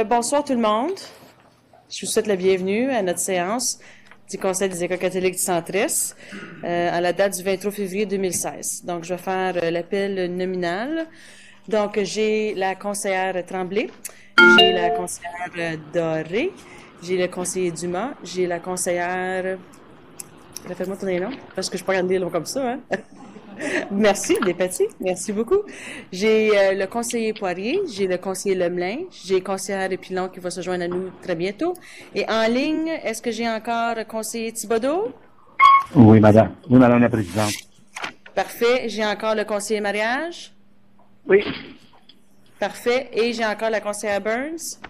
Bonsoir tout le monde. Je vous souhaite la bienvenue à notre séance du Conseil des écoles catholiques du Centre-Est à la date du 23 février 2016. Donc, je vais faire l'appel nominal. Donc, j'ai la conseillère Tremblay, j'ai la conseillère Doré, j'ai le conseiller Dumas, j'ai la conseillère... Faites-moi tourner les noms, parce que je ne peux pas regarder les noms comme ça, hein? Merci, des petits. Merci beaucoup. J'ai le conseiller Poirier, j'ai le conseiller Lemelin, j'ai le conseillère Pilon qui va se joindre à nous très bientôt. Et en ligne, est-ce que j'ai encore le conseiller Thibodeau? Oui, madame. Oui, madame la présidente. Parfait. J'ai encore le conseiller Mariage? Oui. Parfait. Et j'ai encore la conseillère Burns?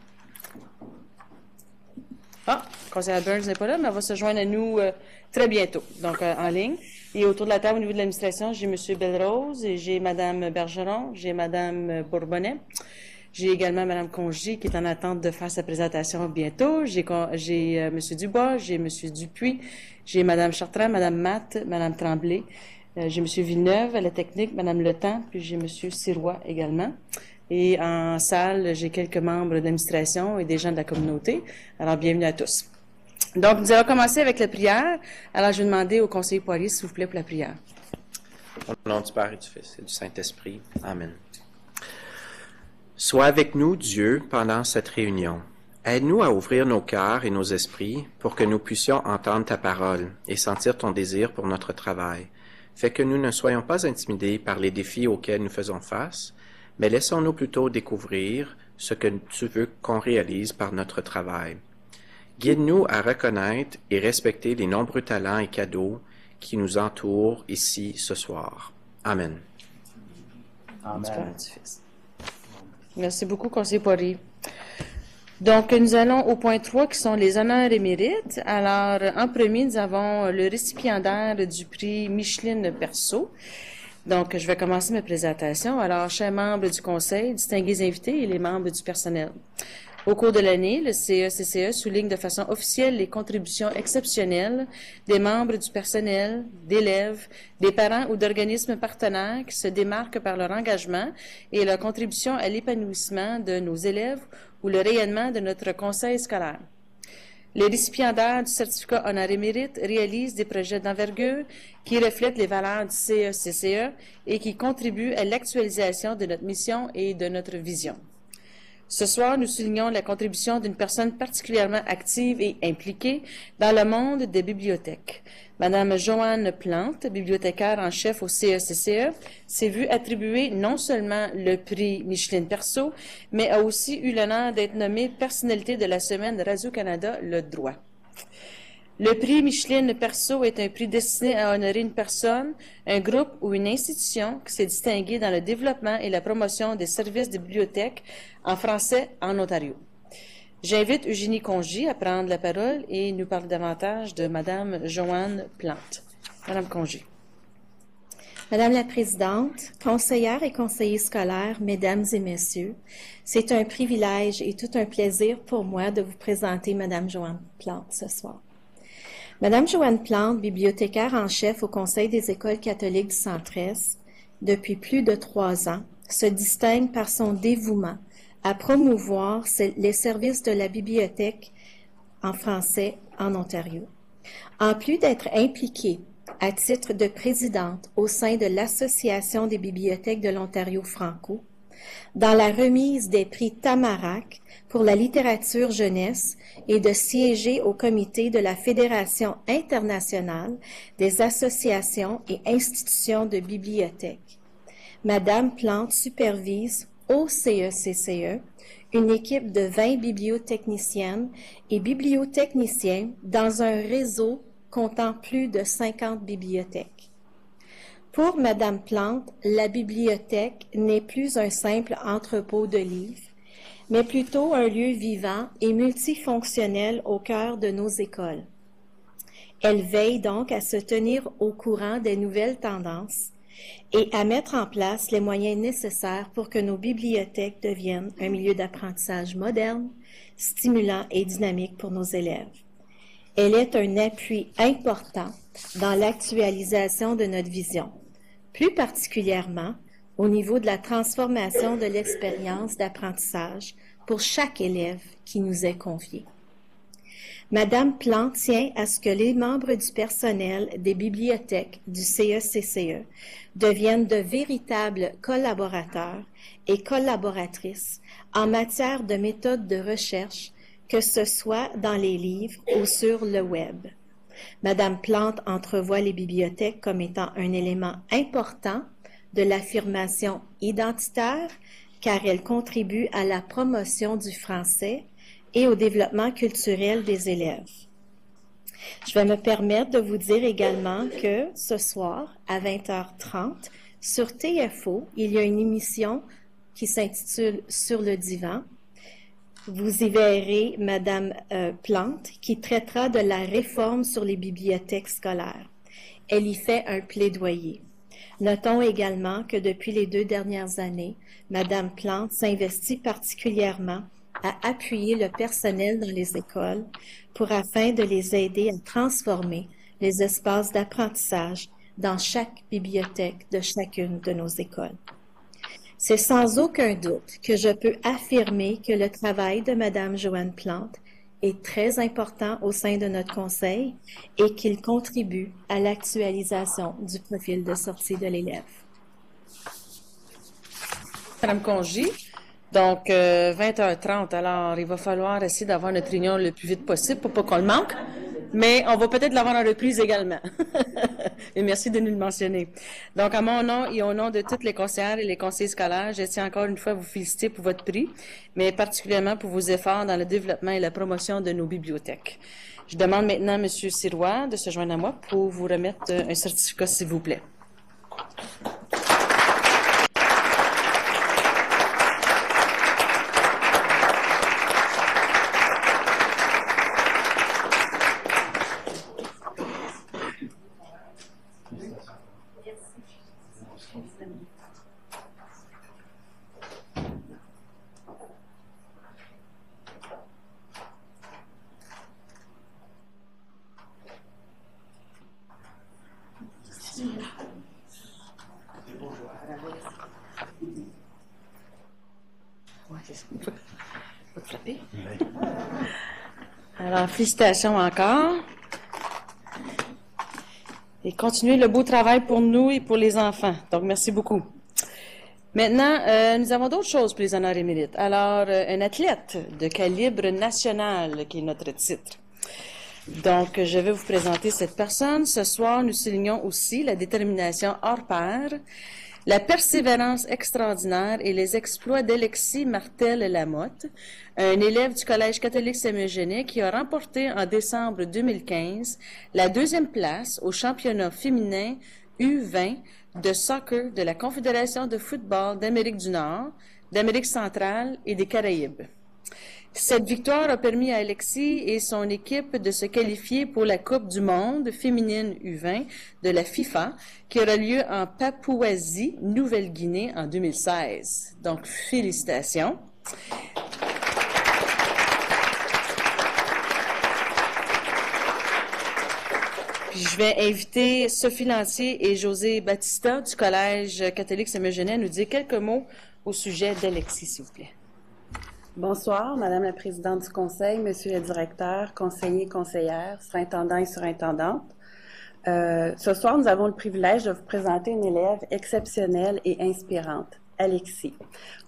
Ah, la conseillère Burns n'est pas là, mais elle va se joindre à nous très bientôt, donc en ligne. Et autour de la table, au niveau de l'administration, j'ai M. Belrose, et j'ai Mme Bergeron, j'ai Mme Bourbonnais, j'ai également Mme Congy qui est en attente de faire sa présentation bientôt, j'ai M. Dubois, j'ai M. Dupuis, j'ai Mme Chartrand, Mme Matt, Mme Tremblay, j'ai M. Villeneuve à la technique, Mme Letemps, puis j'ai M. Sirois également. Et en salle, j'ai quelques membres d'administration et des gens de la communauté. Alors, bienvenue à tous. Donc, nous allons commencer avec la prière. Alors, je vais demander au conseiller Poirier, s'il vous plaît, pour la prière. Au nom du Père et du Fils et du Saint-Esprit. Amen. Sois avec nous, Dieu, pendant cette réunion. Aide-nous à ouvrir nos cœurs et nos esprits pour que nous puissions entendre ta parole et sentir ton désir pour notre travail. Fais que nous ne soyons pas intimidés par les défis auxquels nous faisons face, mais laissons-nous plutôt découvrir ce que tu veux qu'on réalise par notre travail. Guide-nous à reconnaître et respecter les nombreux talents et cadeaux qui nous entourent ici ce soir. Amen. Amen. Merci beaucoup, conseiller Poirier. Donc, nous allons au point 3, qui sont les honneurs et mérites. Alors, en premier, nous avons le récipiendaire du prix Micheline Perceau. Donc, je vais commencer ma présentation. Alors, chers membres du Conseil, distingués invités et les membres du personnel. Au cours de l'année, le CECCE souligne de façon officielle les contributions exceptionnelles des membres du personnel, d'élèves, des parents ou d'organismes partenaires qui se démarquent par leur engagement et leur contribution à l'épanouissement de nos élèves ou le rayonnement de notre conseil scolaire. Les récipiendaires du certificat honneur et mérite réalisent des projets d'envergure qui reflètent les valeurs du CECCE et qui contribuent à l'actualisation de notre mission et de notre vision. Ce soir, nous soulignons la contribution d'une personne particulièrement active et impliquée dans le monde des bibliothèques. Madame Joanne Plante, bibliothécaire en chef au CECCE, s'est vue attribuer non seulement le prix Micheline Perceau, mais a aussi eu l'honneur d'être nommée personnalité de la semaine de Radio-Canada, Le Droit. Le prix Micheline Perceau est un prix destiné à honorer une personne, un groupe ou une institution qui s'est distinguée dans le développement et la promotion des services de bibliothèque en français en Ontario. J'invite Eugénie Congy à prendre la parole et nous parler davantage de Madame Joanne Plante. Madame Congy. Madame la Présidente, conseillères et conseillers scolaires, Mesdames et Messieurs, c'est un privilège et tout un plaisir pour moi de vous présenter Madame Joanne Plante ce soir. Madame Joanne Plante, bibliothécaire en chef au Conseil des écoles catholiques du Centre-Est, depuis plus de 3 ans, se distingue par son dévouement à promouvoir les services de la bibliothèque en français en Ontario. En plus d'être impliquée à titre de présidente au sein de l'Association des bibliothèques de l'Ontario franco, dans la remise des prix Tamarack pour la littérature jeunesse et de siéger au comité de la Fédération internationale des associations et institutions de bibliothèques. Madame Plante supervise au CECCE une équipe de 20 bibliotechniciennes et bibliotechniciens dans un réseau comptant plus de 50 bibliothèques. Pour Madame Plante, la bibliothèque n'est plus un simple entrepôt de livres, mais plutôt un lieu vivant et multifonctionnel au cœur de nos écoles. Elle veille donc à se tenir au courant des nouvelles tendances et à mettre en place les moyens nécessaires pour que nos bibliothèques deviennent un milieu d'apprentissage moderne, stimulant et dynamique pour nos élèves. Elle est un appui important dans l'actualisation de notre vision, plus particulièrement au niveau de la transformation de l'expérience d'apprentissage pour chaque élève qui nous est confié. Madame Plante tient à ce que les membres du personnel des bibliothèques du CECCE deviennent de véritables collaborateurs et collaboratrices en matière de méthodes de recherche, que ce soit dans les livres ou sur le web. Madame Plante entrevoit les bibliothèques comme étant un élément important de l'affirmation identitaire, car elle contribue à la promotion du français et au développement culturel des élèves. Je vais me permettre de vous dire également que ce soir, à 20h30, sur TFO, il y a une émission qui s'intitule « Sur le divan ». Vous y verrez Madame Plante qui traitera de la réforme sur les bibliothèques scolaires. Elle y fait un plaidoyer. Notons également que depuis les 2 dernières années, Madame Plante s'investit particulièrement à appuyer le personnel dans les écoles afin de les aider à transformer les espaces d'apprentissage dans chaque bibliothèque de chacune de nos écoles. C'est sans aucun doute que je peux affirmer que le travail de Madame Joanne Plante est très important au sein de notre conseil et qu'il contribue à l'actualisation du profil de sortie de l'élève. Madame Congé, donc 20h30, alors il va falloir essayer d'avoir notre réunion le plus vite possible pour pas qu'on le manque, mais on va peut-être l'avoir en reprise également. Et merci de nous le mentionner. Donc, à mon nom et au nom de toutes les conseillères et les conseillers scolaires, je tiens encore une fois à vous féliciter pour votre prix, mais particulièrement pour vos efforts dans le développement et la promotion de nos bibliothèques. Je demande maintenant à M. Sirois de se joindre à moi pour vous remettre un certificat, s'il vous plaît. Alors, félicitations encore. Et continuez le beau travail pour nous et pour les enfants. Donc, merci beaucoup. Maintenant, nous avons d'autres choses pour les honneurs et mérites. Alors, un athlète de calibre national, qui est notre titre. Donc, je vais vous présenter cette personne. Ce soir, nous soulignons aussi la détermination hors pair, la persévérance extraordinaire et les exploits d'Alexis Martel-Lamotte, un élève du Collège catholique Saint-Eugène qui a remporté en décembre 2015 la 2e place au championnat féminin U20 de soccer de la Confédération de football d'Amérique du Nord, d'Amérique centrale et des Caraïbes. Cette victoire a permis à Alexis et son équipe de se qualifier pour la Coupe du monde féminine U20 de la FIFA qui aura lieu en Papouasie, Nouvelle-Guinée en 2016. Donc, félicitations. Puis je vais inviter Sophie Lantier et José Battista du Collège catholique Saint-Eugène à nous dire quelques mots au sujet d'Alexis, s'il vous plaît. Bonsoir, Madame la Présidente du Conseil, Monsieur le Directeur, conseillers, conseillères, surintendants et surintendantes. Ce soir, nous avons le privilège de vous présenter une élève exceptionnelle et inspirante, Alexis.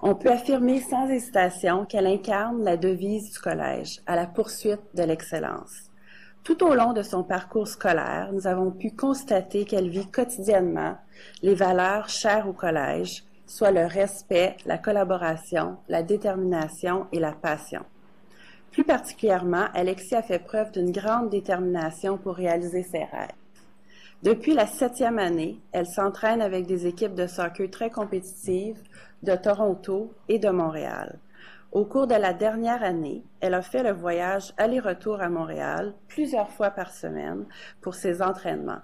On peut affirmer sans hésitation qu'elle incarne la devise du collège, à la poursuite de l'excellence. Tout au long de son parcours scolaire, nous avons pu constater qu'elle vit quotidiennement les valeurs chères au collège, soit le respect, la collaboration, la détermination et la passion. Plus particulièrement, Alexis a fait preuve d'une grande détermination pour réaliser ses rêves. Depuis la 7e année, elle s'entraîne avec des équipes de soccer très compétitives de Toronto et de Montréal. Au cours de la dernière année, elle a fait le voyage aller-retour à Montréal plusieurs fois par semaine pour ses entraînements.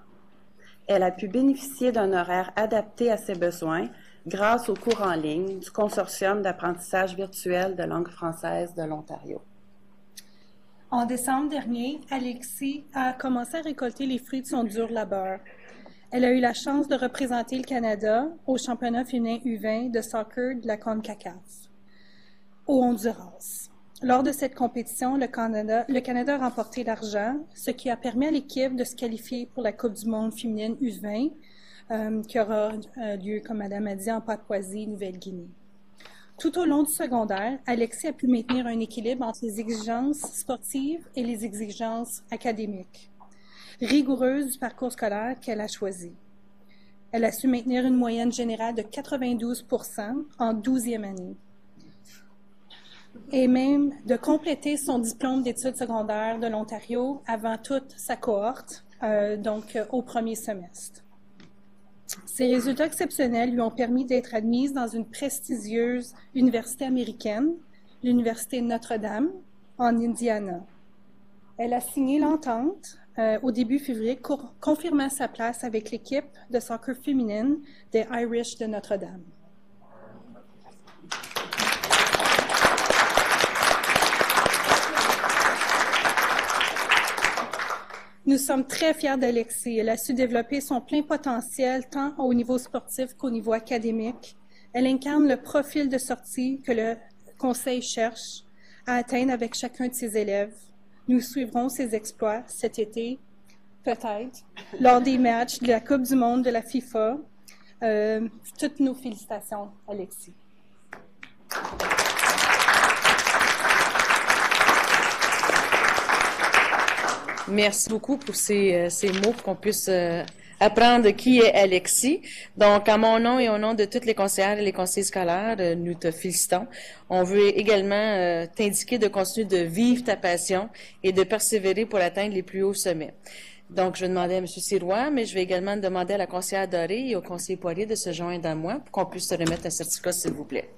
Elle a pu bénéficier d'un horaire adapté à ses besoins grâce aux cours en ligne du Consortium d'apprentissage virtuel de langue française de l'Ontario. En décembre dernier, Alexis a commencé à récolter les fruits de son dur labeur. Elle a eu la chance de représenter le Canada au championnat féminin U20 de soccer de la CONCACAF. au Honduras. Lors de cette compétition, le Canada a remporté l'argent, ce qui a permis à l'équipe de se qualifier pour la Coupe du monde féminine U20, qui aura lieu, comme Madame a dit, en Papouasie, Nouvelle-Guinée. Tout au long du secondaire, Alexis a pu maintenir un équilibre entre les exigences sportives et les exigences académiques, rigoureuses du parcours scolaire qu'elle a choisi. Elle a su maintenir une moyenne générale de 92% en 12e année, et même de compléter son diplôme d'études secondaires de l'Ontario avant toute sa cohorte, donc au premier semestre. Ces résultats exceptionnels lui ont permis d'être admise dans une prestigieuse université américaine, l'Université Notre-Dame, en Indiana. Elle a signé l'entente au début février, confirmant sa place avec l'équipe de soccer féminine des Irish de Notre-Dame. Nous sommes très fiers d'Alexis. Elle a su développer son plein potentiel tant au niveau sportif qu'au niveau académique. Elle incarne le profil de sortie que le Conseil cherche à atteindre avec chacun de ses élèves. Nous suivrons ses exploits cet été, peut-être, lors des matchs de la Coupe du monde de la FIFA. Toutes nos félicitations, Alexis. Merci beaucoup pour ces mots pour qu'on puisse apprendre qui est Alexis. Donc, à mon nom et au nom de toutes les conseillères et les conseillers scolaires, nous te félicitons. On veut également t'indiquer de continuer de vivre ta passion et de persévérer pour atteindre les plus hauts sommets. Donc, je vais demander à M. Sirois, mais je vais également demander à la conseillère Doré et au conseiller Poirier de se joindre à moi pour qu'on puisse te remettre un certificat, s'il vous plaît.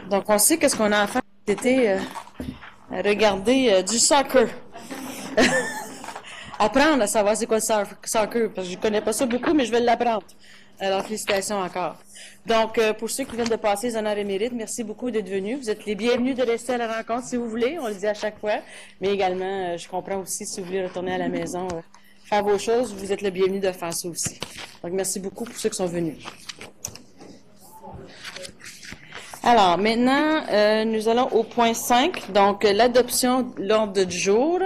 Donc, on sait qu'est-ce qu'on a à faire cet été, regarder du soccer. Apprendre à savoir c'est quoi le soccer, parce que je ne connais pas ça beaucoup, mais je vais l'apprendre. Alors, félicitations encore. Donc, pour ceux qui viennent de passer les honneurs et mérites, merci beaucoup d'être venus. Vous êtes les bienvenus de rester à la rencontre si vous voulez, on le dit à chaque fois. Mais également, je comprends aussi si vous voulez retourner à la maison, faire vos choses, vous êtes les bienvenus de faire ça aussi. Donc, merci beaucoup pour ceux qui sont venus. Alors, maintenant, nous allons au point 5, donc l'adoption de l'ordre du jour.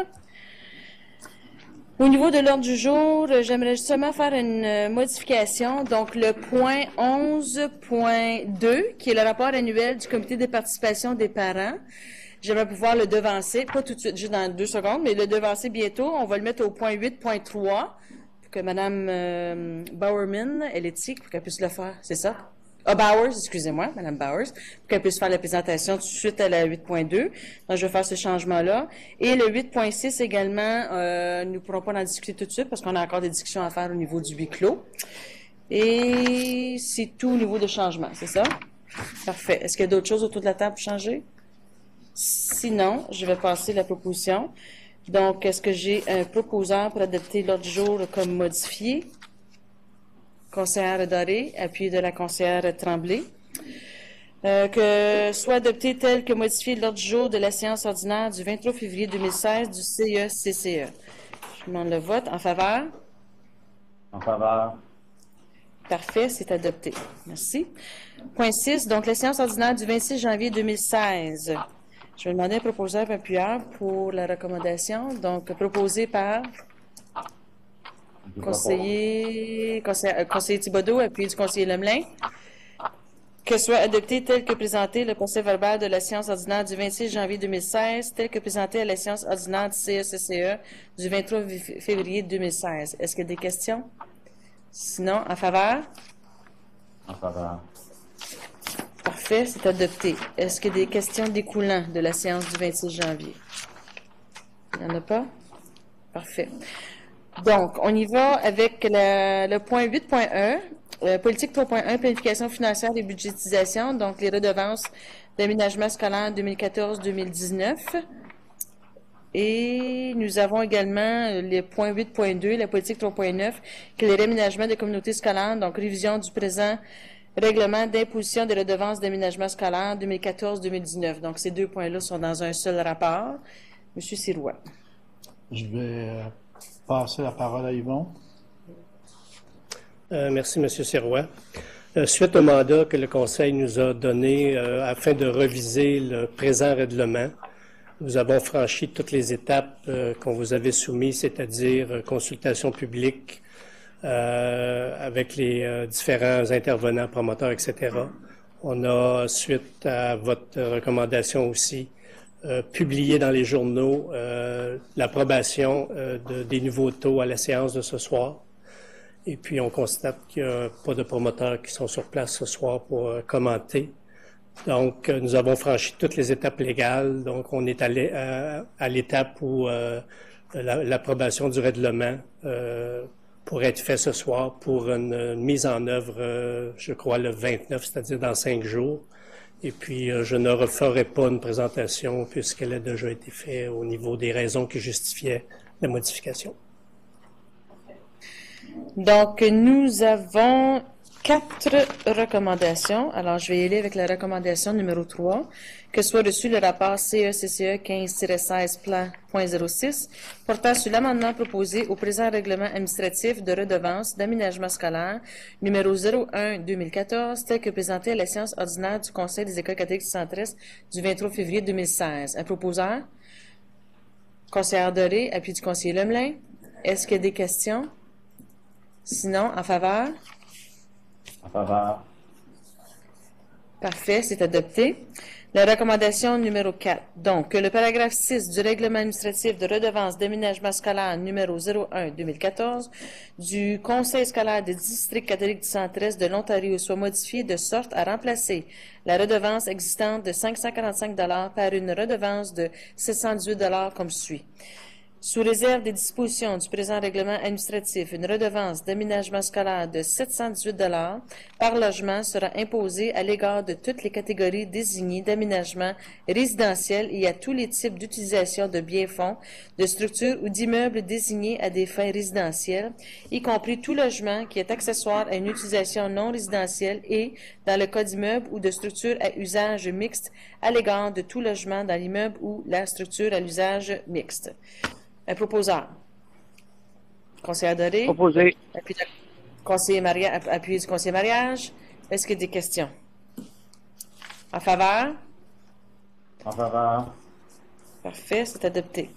Au niveau de l'ordre du jour, j'aimerais justement faire une modification. Donc, le point 11.2, qui est le rapport annuel du comité de participation des parents. J'aimerais pouvoir le devancer, pas tout de suite, juste dans 2 secondes, mais le devancer bientôt. On va le mettre au point 8.3 pour que Mme Bowerman, elle est ici, pour qu'elle puisse le faire. C'est ça? Bowers, excusez-moi, Mme Bowers, pour qu'elle puisse faire la présentation tout de suite à la 8.2. Donc, je vais faire ce changement-là. Et le 8.6 également, nous ne pourrons pas en discuter tout de suite parce qu'on a encore des discussions à faire au niveau du huis clos. Et c'est tout au niveau de changement, c'est ça? Parfait. Est-ce qu'il y a d'autres choses autour de la table pour changer? Sinon, je vais passer la proposition. Donc, est-ce que j'ai un proposeur pour adopter l'ordre du jour comme modifié? Conseillère Doré, appuyé de la conseillère Tremblay. Que soit adopté tel que modifié l'ordre du jour de la séance ordinaire du 23 février 2016 du CE-CCE. Je demande le vote. En faveur? En faveur. Parfait, c'est adopté. Merci. Point 6, donc la séance ordinaire du 26 janvier 2016. Je vais demander un proposeur appuyeur pour la recommandation. Donc, proposé par conseiller Thibodeau, appuyé du conseiller Lemelin. Que soit adopté tel que présenté le procès verbal de la séance ordinaire du 26 janvier 2016, tel que présenté à la séance ordinaire du CE-CCE du 23 février 2016. Est-ce qu'il y a des questions? Sinon, en faveur? En faveur. Parfait, c'est adopté. Est-ce qu'il y a des questions découlant de la séance du 26 janvier? Il n'y en a pas? Parfait. Donc, on y va avec le point 8.1, politique 3.1, planification financière et budgétisation, donc les redevances d'aménagement scolaire 2014-2019. Et nous avons également les points 8.2, la politique 3.9, qui est le réaménagement des communautés scolaires, donc révision du présent règlement d'imposition des redevances d'aménagement scolaire 2014-2019. Donc, ces deux points-là sont dans un seul rapport. Monsieur Sirois. Je vais passer la parole à Yvon. Merci, M. Sirois. Suite au mandat que le Conseil nous a donné afin de reviser le présent règlement, nous avons franchi toutes les étapes qu'on vous avait soumises, c'est-à-dire consultation publique avec les différents intervenants, promoteurs, etc. On a, suite à votre recommandation aussi, publié dans les journaux l'approbation des nouveaux taux à la séance de ce soir. Et puis, on constate qu'il n'y a pas de promoteurs qui sont sur place ce soir pour commenter. Donc, nous avons franchi toutes les étapes légales. Donc, on est à l'étape où l'approbation du règlement pourrait être fait ce soir pour une mise en œuvre, je crois, le 29, c'est-à-dire dans 5 jours. Et puis, je ne referai pas une présentation puisqu'elle a déjà été faite au niveau des raisons qui justifiaient la modification. Donc, nous avons 4 recommandations. Alors, je vais y aller avec la recommandation numéro 3, que soit reçu le rapport CECCE 15-16 plan.06 portant sur l'amendement proposé au présent règlement administratif de redevance d'aménagement scolaire numéro 01-2014 tel que présenté à la séance ordinaire du Conseil des écoles catholiques du Centre-Est du 23 février 2016. Un proposeur? Conseillère Doré, appui du conseiller Lemelin. Est-ce qu'il y a des questions? Sinon, en faveur? En faveur. Parfait, c'est adopté. La recommandation numéro 4. Donc, que le paragraphe 6 du règlement administratif de redevance d'aménagement scolaire numéro 01-2014 du Conseil scolaire des districts catholiques du Centre-Est de l'Ontario soit modifié de sorte à remplacer la redevance existante de 545 $ par une redevance de 618 $ comme suit. Sous réserve des dispositions du présent règlement administratif, une redevance d'aménagement scolaire de 718 $ par logement sera imposée à l'égard de toutes les catégories désignées d'aménagement résidentiel et à tous les types d'utilisation de biens-fonds, de structures ou d'immeubles désignés à des fins résidentielles, y compris tout logement qui est accessoire à une utilisation non résidentielle et, dans le cas d'immeubles ou de structures à usage mixte, à l'égard de tout logement dans l'immeuble ou la structure à l'usage mixte. Un proposeur. Conseiller Doré. Proposé. Appui du conseiller mariage. Est-ce qu'il y a des questions? En faveur? En faveur. Parfait, c'est adopté.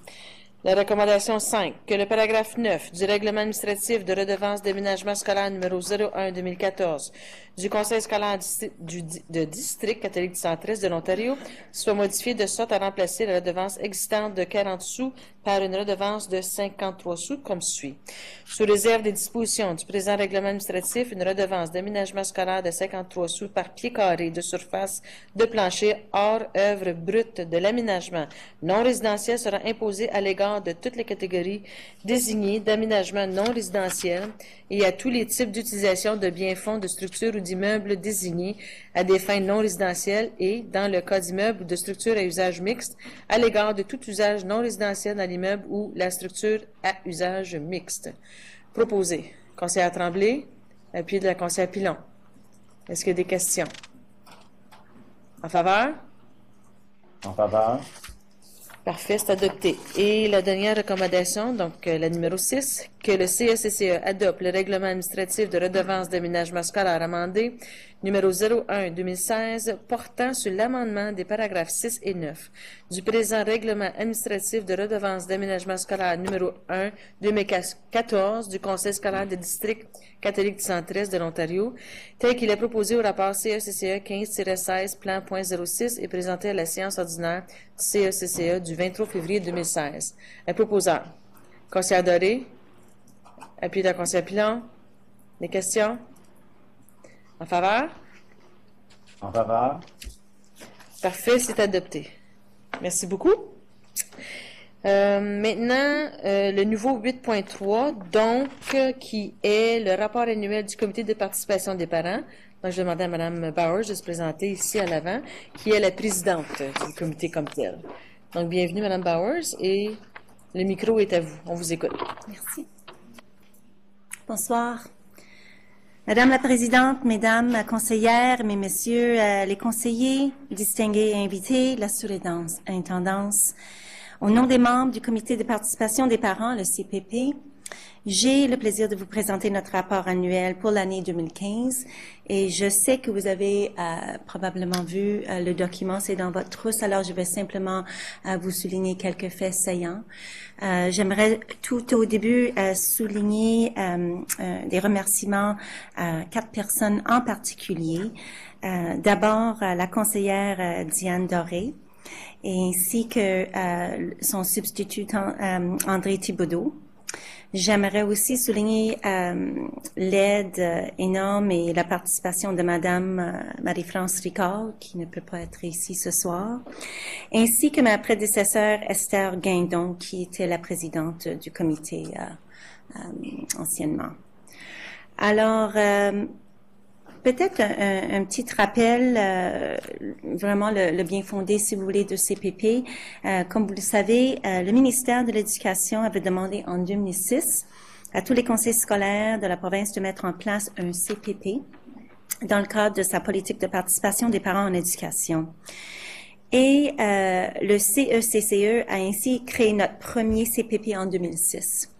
La recommandation 5, que le paragraphe 9 du règlement administratif de redevance d'aménagement scolaire numéro 01-2014 du Conseil scolaire de district catholique du Centre-Est de l'Ontario soit modifié de sorte à remplacer la redevance existante de 40 sous par une redevance de 53 sous comme suit. Sous réserve des dispositions du présent règlement administratif, une redevance d'aménagement scolaire de 53 sous par pied carré de surface de plancher hors œuvre brute de l'aménagement non résidentiel sera imposée à l'égard de toutes les catégories désignées d'aménagement non résidentiel et à tous les types d'utilisation de biens-fonds, de structures ou d'immeubles désignés à des fins non résidentielles et, dans le cas d'immeubles ou de structures à usage mixte, à l'égard de tout usage non résidentiel dans l'immeuble ou la structure à usage mixte. Proposé. Conseillère Tremblay, appui de la conseillère Pilon. Est-ce qu'il y a des questions? En faveur? En faveur. Parfait, c'est adopté. Et la dernière recommandation, donc la numéro 6, que le CECCE adopte le règlement administratif de redevance d'aménagement scolaire amendé numéro 01-2016 portant sur l'amendement des paragraphes 6 et 9 du présent règlement administratif de redevance d'aménagement scolaire numéro 1-2014 du Conseil scolaire des districts catholiques du Centre-Est de l'Ontario, tel qu'il est proposé au rapport CECCE 15-16 plan.06 et présenté à la séance ordinaire du CECCE du 23 février 2016. Un proposeur. Conseillère Doré. Appui de la conseillère Pilon. Des questions? En faveur? En faveur? Parfait, c'est adopté. Merci beaucoup. Maintenant, le nouveau 8.3, donc, qui est le rapport annuel du comité de participation des parents. Donc, je demandais à Mme Bowers de se présenter ici à l'avant, qui est la présidente du comité comme tel. Donc, bienvenue, Mme Bowers, et le micro est à vous. On vous écoute. Merci. Bonsoir. Madame la Présidente, Mesdames la conseillère, mes Messieurs les conseillers, distingués invités, la surintendance. Au nom des membres du comité de participation des parents, le CPP, j'ai le plaisir de vous présenter notre rapport annuel pour l'année 2015 et je sais que vous avez probablement vu le document, c'est dans votre trousse, alors je vais simplement vous souligner quelques faits saillants. J'aimerais tout au début souligner des remerciements à 4 personnes en particulier. D'abord, la conseillère Diane Doré, ainsi que son substitut André Thibodeau. J'aimerais aussi souligner l'aide énorme et la participation de Madame Marie-France Ricard, qui ne peut pas être ici ce soir, ainsi que ma prédécesseur Esther Guindon, qui était la présidente du comité anciennement. Alors, peut-être un petit rappel, vraiment le bien fondé, si vous voulez, de CPP. Comme vous le savez, le ministère de l'Éducation avait demandé en 2006 à tous les conseils scolaires de la province de mettre en place un CPP dans le cadre de sa politique de participation des parents en éducation. Et le CECCE a ainsi créé notre premier CPP en 2006.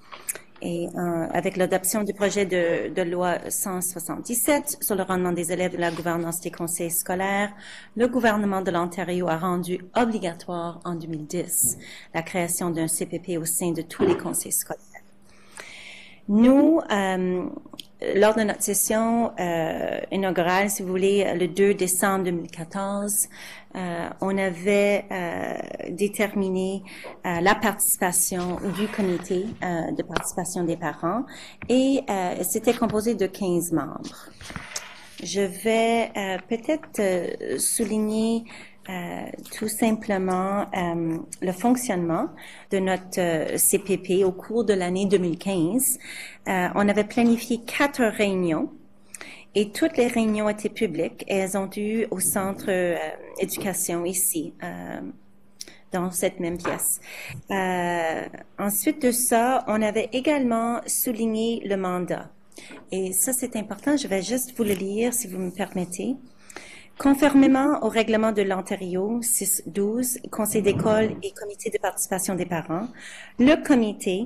Et avec l'adoption du projet de loi 177 sur le rendement des élèves et la gouvernance des conseils scolaires, le gouvernement de l'Ontario a rendu obligatoire en 2010 la création d'un CPP au sein de tous les conseils scolaires. Nous, lors de notre session inaugurale, si vous voulez, le 2 décembre 2014, on avait déterminé la participation du comité de participation des parents et c'était composé de 15 membres. Je vais peut-être souligner tout simplement le fonctionnement de notre CPP au cours de l'année 2015. On avait planifié 4 réunions et toutes les réunions étaient publiques et elles ont eu au centre éducation ici, dans cette même pièce. Ensuite de ça, on avait également souligné le mandat. Et ça, c'est important. Je vais juste vous le lire, si vous me permettez. Conformément au règlement de l'Ontario 612, Conseil d'école et Comité de participation des parents, le comité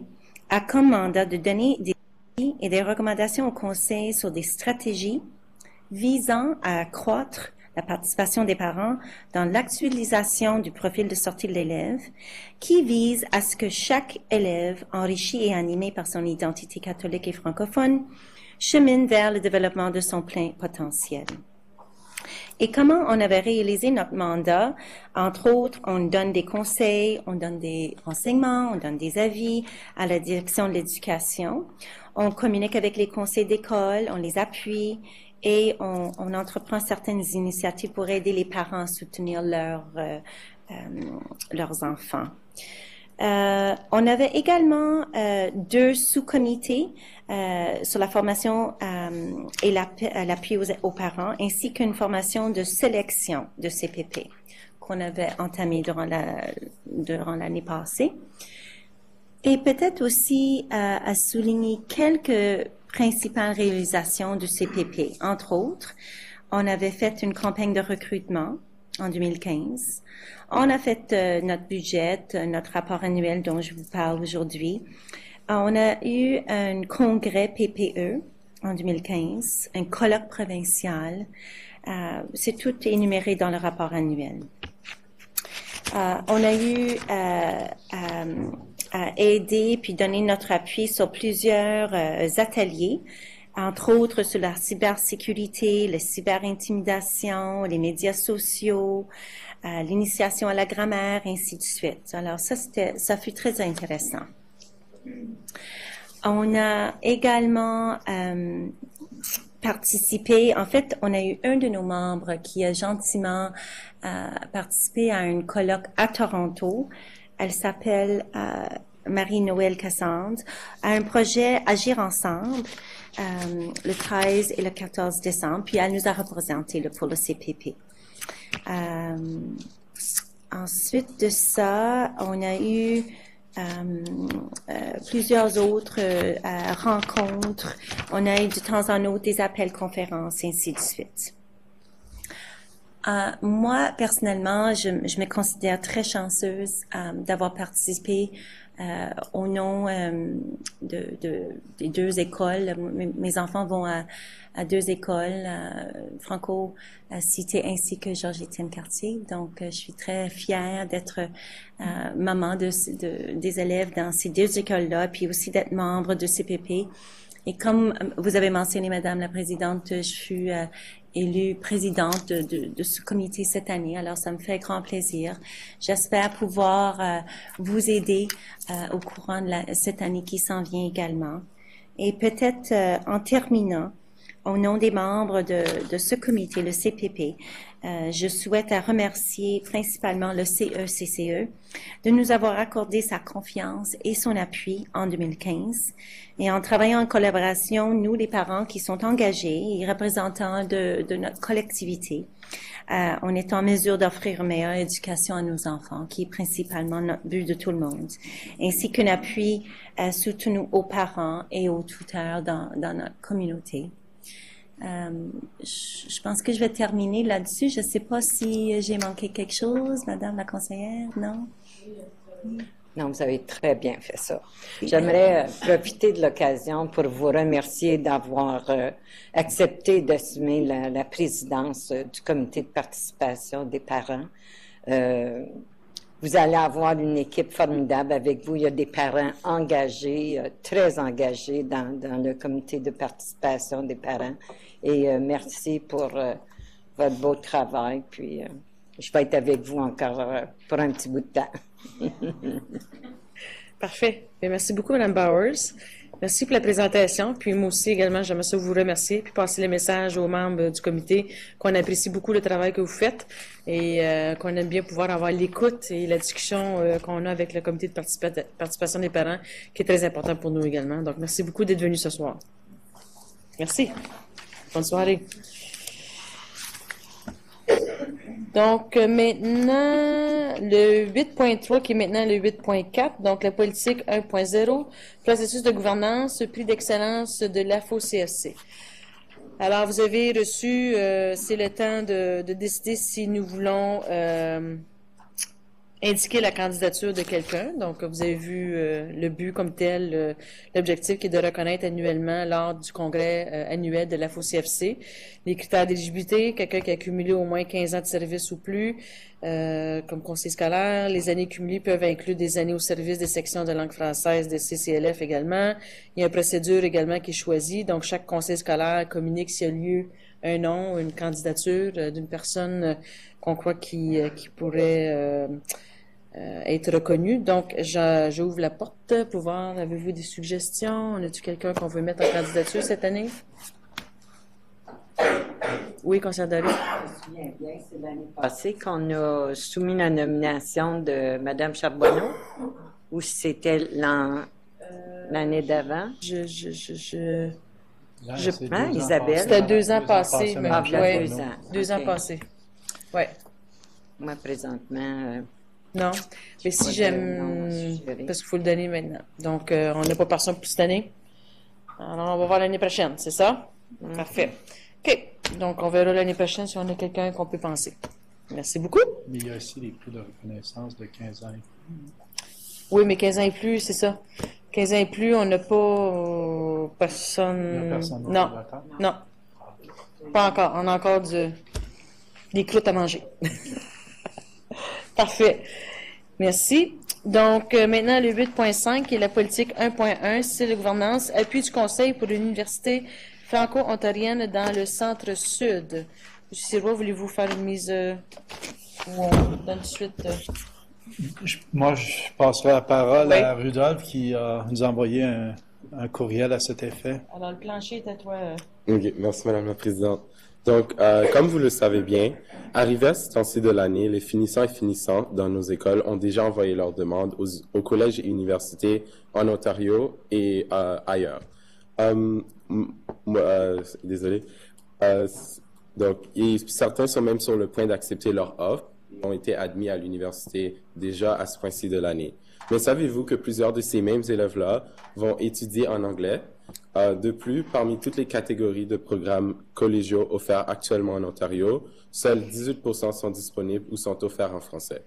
a comme mandat de donner des avis et des recommandations au Conseil sur des stratégies visant à accroître la participation des parents dans l'actualisation du profil de sortie de l'élève, qui vise à ce que chaque élève, enrichi et animé par son identité catholique et francophone, chemine vers le développement de son plein potentiel. Et comment on avait réalisé notre mandat? Entre autres, on donne des conseils, on donne des renseignements, on donne des avis à la direction de l'éducation. On communique avec les conseils d'école, on les appuie et on entreprend certaines initiatives pour aider les parents à soutenir leurs enfants. On avait également 2 sous-comités sur la formation et l'appui aux parents, ainsi qu'une formation de sélection de CPP qu'on avait entamée durant l'année passée. Et peut-être aussi à souligner quelques principales réalisations du CPP. Entre autres, on avait fait une campagne de recrutement en 2015. On a fait notre budget, notre rapport annuel dont je vous parle aujourd'hui. On a eu un congrès PPE en 2015, un colloque provincial. C'est tout énuméré dans le rapport annuel. On a eu à aider puis donner notre appui sur plusieurs ateliers, entre autres sur la cybersécurité, la cyberintimidation, les médias sociaux, l'initiation à la grammaire, ainsi de suite. Alors ça fut très intéressant. On a également participé. En fait, on a eu un de nos membres qui a gentiment participé à une colloque à Toronto. Elle s'appelle Marie-Noël Cassandre, à un projet Agir ensemble le 13 et le 14 décembre. Puis elle nous a représenté pour le CPP. Ensuite de ça, on a eu plusieurs autres rencontres. On a eu de temps en temps des appels conférences, et ainsi de suite. Moi, personnellement, je me considère très chanceuse d'avoir participé au nom des deux écoles. Mes enfants vont à deux écoles, Franco-Cité ainsi que Georges-Étienne Cartier. Donc, je suis très fière d'être maman des élèves dans ces deux écoles-là, puis aussi d'être membre de CPP. Et comme vous avez mentionné, Madame la Présidente, je suis élue présidente de ce comité cette année, alors ça me fait grand plaisir. J'espère pouvoir vous aider au courant de cette année qui s'en vient également. Et peut-être en terminant, au nom des membres de ce comité, le CPP, je souhaite remercier principalement le CECCE de nous avoir accordé sa confiance et son appui en 2015. Et en travaillant en collaboration, nous, les parents qui sont engagés et représentants de notre collectivité, on est en mesure d'offrir une meilleure éducation à nos enfants, qui est principalement notre but de tout le monde, ainsi qu'un appui soutenu aux parents et aux tuteurs dans notre communauté. Je pense que je vais terminer là-dessus. Je ne sais pas si j'ai manqué quelque chose, Madame la conseillère, non? Non, vous avez très bien fait ça. J'aimerais profiter de l'occasion pour vous remercier d'avoir accepté d'assumer la présidence du comité de participation des parents. Vous allez avoir une équipe formidable avec vous. Il y a des parents engagés, très engagés dans le comité de participation des parents. Et merci pour votre beau travail. Puis, je vais être avec vous encore pour un petit bout de temps. Parfait. Bien, merci beaucoup, Mme Bowers. Merci pour la présentation. Puis moi aussi, également, j'aimerais ça vous remercier puis passer le message aux membres du comité qu'on apprécie beaucoup le travail que vous faites et qu'on aime bien pouvoir avoir l'écoute et la discussion qu'on a avec le comité de participation des parents, qui est très important pour nous également. Donc, merci beaucoup d'être venu ce soir. Merci. Bonne soirée. Donc, maintenant, le 8.3 qui est maintenant le 8.4, donc la politique 1.0, processus de gouvernance, prix d'excellence de l'AFO-CFC. Alors, vous avez reçu, c'est le temps de décider si nous voulons indiquer la candidature de quelqu'un. Donc, vous avez vu le but comme tel, l'objectif qui est de reconnaître annuellement lors du congrès annuel de l'AFO-CFC les critères d'éligibilité, quelqu'un qui a cumulé au moins 15 ans de service ou plus comme conseiller scolaire. Les années cumulées peuvent inclure des années au service des sections de langue française des CCLF également. Il y a une procédure également qui est choisie. Donc, chaque conseiller scolaire communique s'il y a lieu un nom, une candidature d'une personne qu'on croit qui pourrait être reconnue. Donc, j'ouvre la porte pour voir, avez-vous des suggestions? On a-t-il quelqu'un qu'on veut mettre en candidature cette année? Oui, conseillère David. Je me souviens bien, c'est l'année passée qu'on a soumis la nomination de Mme Charbonneau, ou c'était l'année d'avant? Isabelle. C'était 2 ans passés. Ouais, 2 ans. 2 ans passés. Oui. Moi, présentement... non, mais si j'aime... Parce qu'il faut le donner maintenant. Donc, on n'a pas personne pour cette année. Alors, on va voir l'année prochaine, c'est ça? Parfait. OK. Donc, on verra l'année prochaine si on a quelqu'un qu'on peut penser. Merci beaucoup. Mais il y a aussi les prix de reconnaissance de 15 ans et plus. Oui, mais 15 ans et plus, c'est ça. 15 ans et plus, on n'a pas personne... Non. Non. Pas encore. On a encore des croûtes à manger. Parfait. Merci. Donc, maintenant, le 8.5, qui est la politique 1.1, c'est la gouvernance, appui du Conseil pour une université franco-ontarienne dans le centre-sud. M. Sirois, voulez-vous faire une mise où on donne tout de suite... Moi, je passerai la parole à Rudolph qui nous a envoyé un courriel à cet effet. Alors, le plancher est à toi. Ok, merci Madame la Présidente. Donc, comme vous le savez bien, arrivé à ce temps-ci de l'année, les finissants et finissantes dans nos écoles ont déjà envoyé leurs demandes aux collèges et universités en Ontario et ailleurs. Désolé. Donc, et certains sont même sur le point d'accepter leur offre et ont été admis à l'université déjà à ce point-ci de l'année. Mais savez-vous que plusieurs de ces mêmes élèves-là vont étudier en anglais? De plus, parmi toutes les catégories de programmes collégiaux offerts actuellement en Ontario, seuls 18% sont disponibles ou sont offerts en français.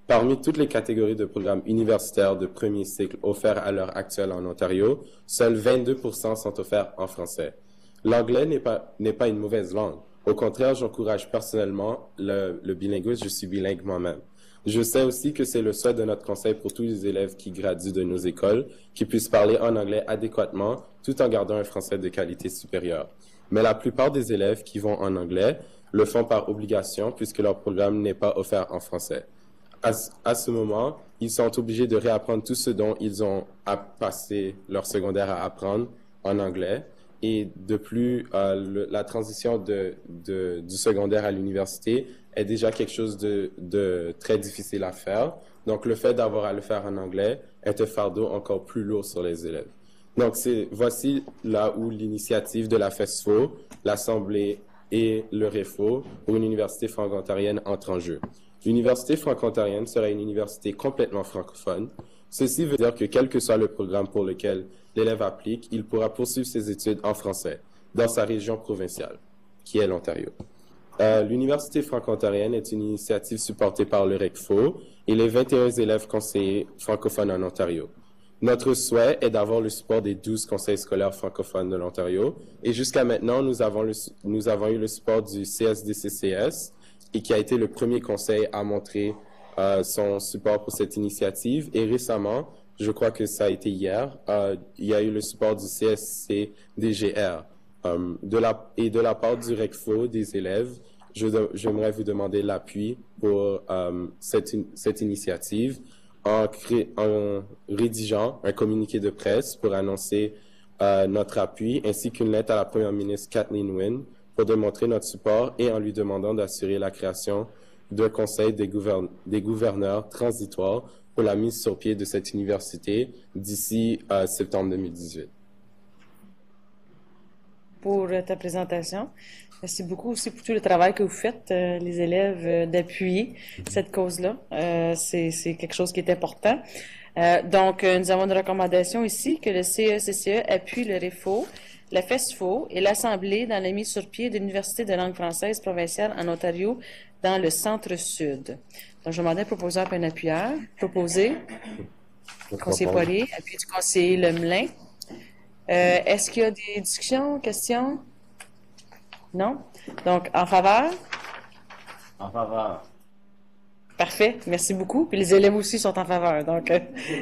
Parmi toutes les catégories de programmes universitaires de premier cycle offerts à l'heure actuelle en Ontario, seuls 22% sont offerts en français. L'anglais n'est pas une mauvaise langue. Au contraire, j'encourage personnellement le bilinguisme. Je suis bilingue moi-même. Je sais aussi que c'est le souhait de notre conseil pour tous les élèves qui graduent de nos écoles, qui puissent parler en anglais adéquatement tout en gardant un français de qualité supérieure. Mais la plupart des élèves qui vont en anglais le font par obligation puisque leur programme n'est pas offert en français. À ce moment, ils sont obligés de réapprendre tout ce dont ils ont à passer leur secondaire à apprendre en anglais. Et de plus, la transition du secondaire à l'université est déjà quelque chose de très difficile à faire. Donc, le fait d'avoir à le faire en anglais est un fardeau encore plus lourd sur les élèves. Donc, voici là où l'initiative de la FESFO, l'Assemblée et le REFO pour une université franco-ontarienne entre en jeu. L'université franco-ontarienne serait une université complètement francophone. Ceci veut dire que quel que soit le programme pour lequel l'élève applique, il pourra poursuivre ses études en français dans sa région provinciale, qui est l'Ontario. L'Université franco-ontarienne est une initiative supportée par le RECFO et les 21 élèves conseillers francophones en Ontario. Notre souhait est d'avoir le support des 12 conseils scolaires francophones de l'Ontario et jusqu'à maintenant, nous avons eu le support du CSDCCS et qui a été le premier conseil à montrer son support pour cette initiative. Et récemment, je crois que ça a été hier, il y a eu le support du CSCDGR. Et de la part du RECFO, des élèves, j'aimerais vous demander l'appui pour cette initiative en rédigeant un communiqué de presse pour annoncer notre appui, ainsi qu'une lettre à la Première ministre Kathleen Wynne pour démontrer notre support et en lui demandant d'assurer la création d'un conseil des gouverneurs transitoires pour la mise sur pied de cette université d'ici septembre 2018. Pour ta présentation. Merci beaucoup aussi pour tout le travail que vous faites, les élèves, d'appuyer cette cause-là. C'est quelque chose qui est important. Donc, nous avons une recommandation ici que le CECCE appuie le REFO, la FESFO et l'Assemblée dans la mise sur pied de l'Université de langue française provinciale en Ontario dans le centre-sud. Donc, je demandais au proposeur et un appuyeur. Proposé. Conseiller Poirier, appui du conseiller Lemelin. Est-ce qu'il y a des discussions, questions? Non? Donc, en faveur? En faveur. Parfait. Merci beaucoup. Puis les élèves aussi sont en faveur. Donc,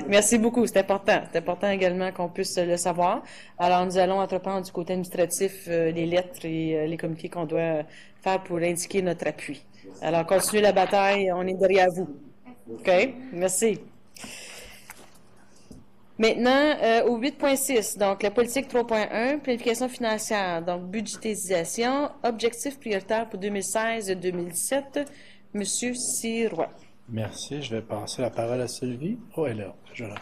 merci beaucoup. C'est important. C'est important également qu'on puisse le savoir. Alors, nous allons entreprendre du côté administratif les lettres et les communiqués qu'on doit faire pour indiquer notre appui. Alors, continuez la bataille. On est derrière vous. OK? Merci. Maintenant, au 8.6, donc la politique 3.1, planification financière, donc budgétisation, objectifs prioritaires pour 2016-2017. Monsieur Sirois. Merci. Je vais passer la parole à Sylvie. Oh, elle est là. Je l'ai.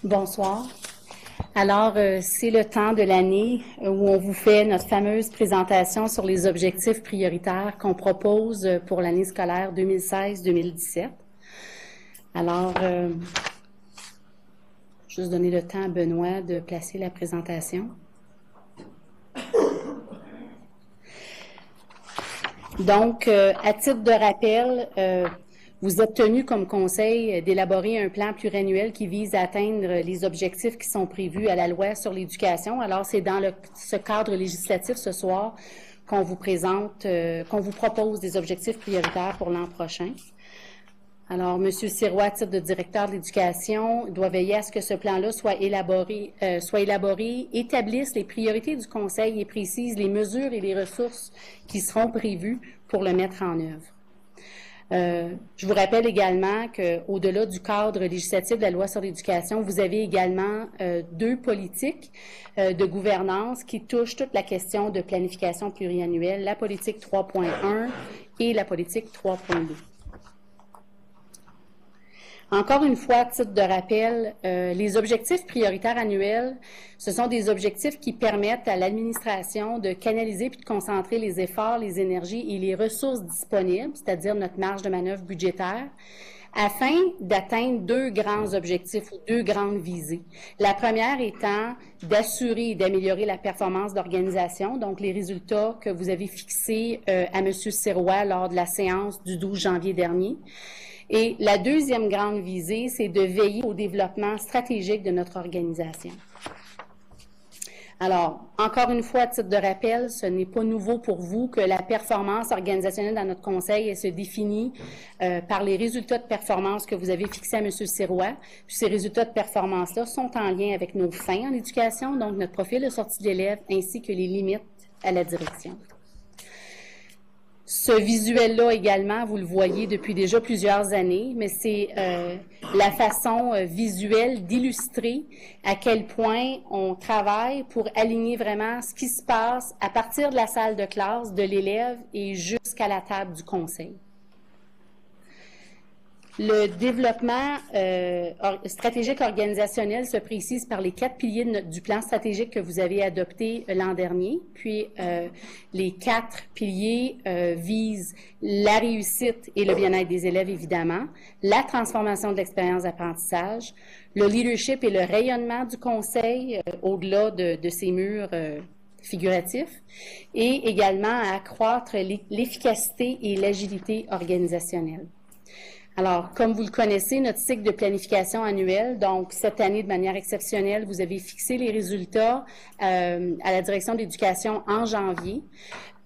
Bonsoir. Alors, c'est le temps de l'année où on vous fait notre fameuse présentation sur les objectifs prioritaires qu'on propose pour l'année scolaire 2016-2017. Alors, juste donner le temps à Benoît de placer la présentation. Donc, à titre de rappel, vous êtes tenu comme conseil d'élaborer un plan pluriannuel qui vise à atteindre les objectifs qui sont prévus à la loi sur l'éducation. Alors, c'est dans ce cadre législatif ce soir qu'on vous présente, qu'on vous propose des objectifs prioritaires pour l'an prochain. Alors, M. Sirois, à titre de directeur de l'éducation, doit veiller à ce que ce plan-là soit élaboré, établisse les priorités du Conseil et précise les mesures et les ressources qui seront prévues pour le mettre en œuvre. Je vous rappelle également qu'au-delà du cadre législatif de la loi sur l'éducation, vous avez également 2 politiques de gouvernance qui touchent toute la question de planification pluriannuelle, la politique 3.1 et la politique 3.2. Encore une fois, à titre de rappel, les objectifs prioritaires annuels, ce sont des objectifs qui permettent à l'administration de canaliser puis de concentrer les efforts, les énergies et les ressources disponibles, c'est-à-dire notre marge de manœuvre budgétaire, afin d'atteindre 2 grands objectifs ou 2 grandes visées. La première étant d'assurer et d'améliorer la performance d'organisation, donc les résultats que vous avez fixés à M. Sirois lors de la séance du 12 janvier dernier. Et la deuxième grande visée, c'est de veiller au développement stratégique de notre organisation. Alors, encore une fois, à titre de rappel, ce n'est pas nouveau pour vous que la performance organisationnelle dans notre conseil, elle se définit par les résultats de performance que vous avez fixés à M. Sirois. Puis ces résultats de performance-là sont en lien avec nos fins en éducation, donc notre profil de sortie d'élèves ainsi que les limites à la direction. Ce visuel-là également, vous le voyez depuis déjà plusieurs années, mais c'est la façon visuelle d'illustrer à quel point on travaille pour aligner vraiment ce qui se passe à partir de la salle de classe, de l'élève et jusqu'à la table du conseil. Le développement stratégique organisationnel se précise par les 4 piliers du plan stratégique que vous avez adopté l'an dernier. Puis, les 4 piliers visent la réussite et le bien-être des élèves, évidemment, la transformation de l'expérience d'apprentissage, le leadership et le rayonnement du conseil au-delà de ces murs figuratifs, et également à accroître l'efficacité et l'agilité organisationnelle. Alors, comme vous le connaissez, notre cycle de planification annuel, donc cette année, de manière exceptionnelle, vous avez fixé les résultats à la direction de l'éducation en janvier.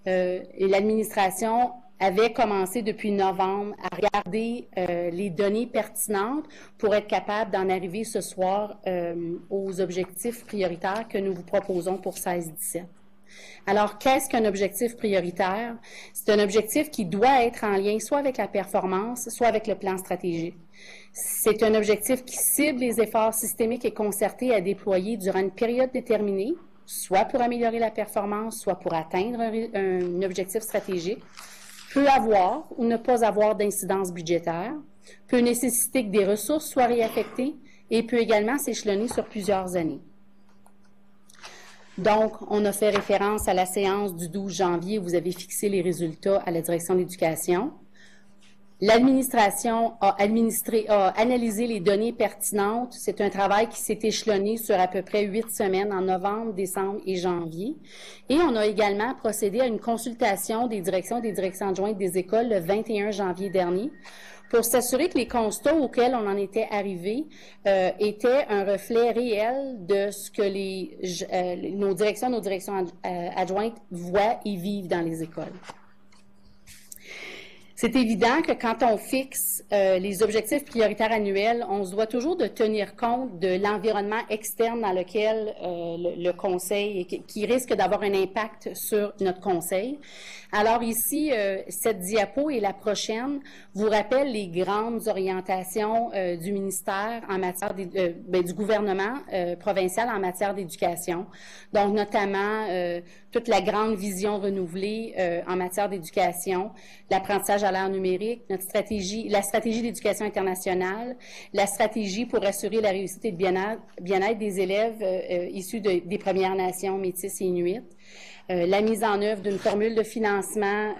Et l'administration avait commencé depuis novembre à regarder les données pertinentes pour être capable d'en arriver ce soir aux objectifs prioritaires que nous vous proposons pour 16-17. Alors, qu'est-ce qu'un objectif prioritaire? C'est un objectif qui doit être en lien soit avec la performance, soit avec le plan stratégique. C'est un objectif qui cible les efforts systémiques et concertés à déployer durant une période déterminée, soit pour améliorer la performance, soit pour atteindre un objectif stratégique, peut avoir ou ne pas avoir d'incidence budgétaire, peut nécessiter que des ressources soient réaffectées et peut également s'échelonner sur plusieurs années. Donc, on a fait référence à la séance du 12 janvier où vous avez fixé les résultats à la direction de l'éducation. L'administration a analysé les données pertinentes. C'est un travail qui s'est échelonné sur à peu près 8 semaines en novembre, décembre et janvier. Et on a également procédé à une consultation des directions et des directions adjointes des écoles le 21 janvier dernier pour s'assurer que les constats auxquels on en était arrivé étaient un reflet réel de ce que nos directions adjointes voient et vivent dans les écoles. C'est évident que quand on fixe les objectifs prioritaires annuels, on se doit toujours de tenir compte de l'environnement externe dans lequel le conseil, qui risque d'avoir un impact sur notre conseil. Alors ici, cette diapo et la prochaine vous rappellent les grandes orientations du ministère en matière du gouvernement provincial en matière d'éducation. Donc notamment toute la grande vision renouvelée en matière d'éducation, l'apprentissage à l'ère numérique, la stratégie d'éducation internationale, la stratégie pour assurer la réussite et le bien-être des élèves issus des Premières Nations, Métis et Inuits, la mise en œuvre d'une formule de financement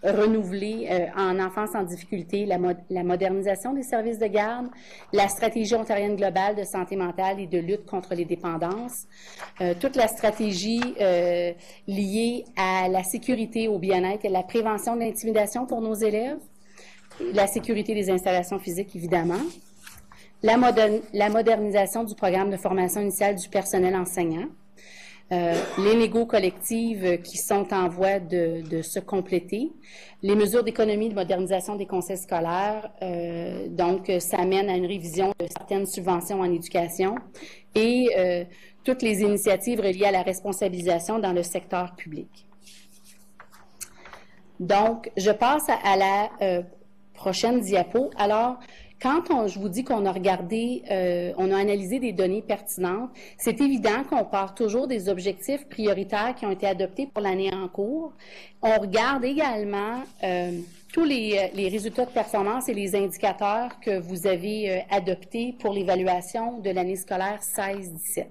renouvelée en enfance en difficulté, la modernisation des services de garde, la stratégie ontarienne globale de santé mentale et de lutte contre les dépendances, toute la stratégie liée à la sécurité, au bien-être et à la prévention de l'intimidation pour nos élèves, la sécurité des installations physiques, évidemment, la modernisation du programme de formation initiale du personnel enseignant, les négos collectives qui sont en voie de se compléter, les mesures d'économie de modernisation des conseils scolaires, donc ça amène à une révision de certaines subventions en éducation et toutes les initiatives reliées à la responsabilisation dans le secteur public. Donc, je passe à la prochaine diapo. Alors, quand je vous dis qu'on a regardé, on a analysé des données pertinentes, c'est évident qu'on part toujours des objectifs prioritaires qui ont été adoptés pour l'année en cours. On regarde également tous les résultats de performance et les indicateurs que vous avez adoptés pour l'évaluation de l'année scolaire 16-17.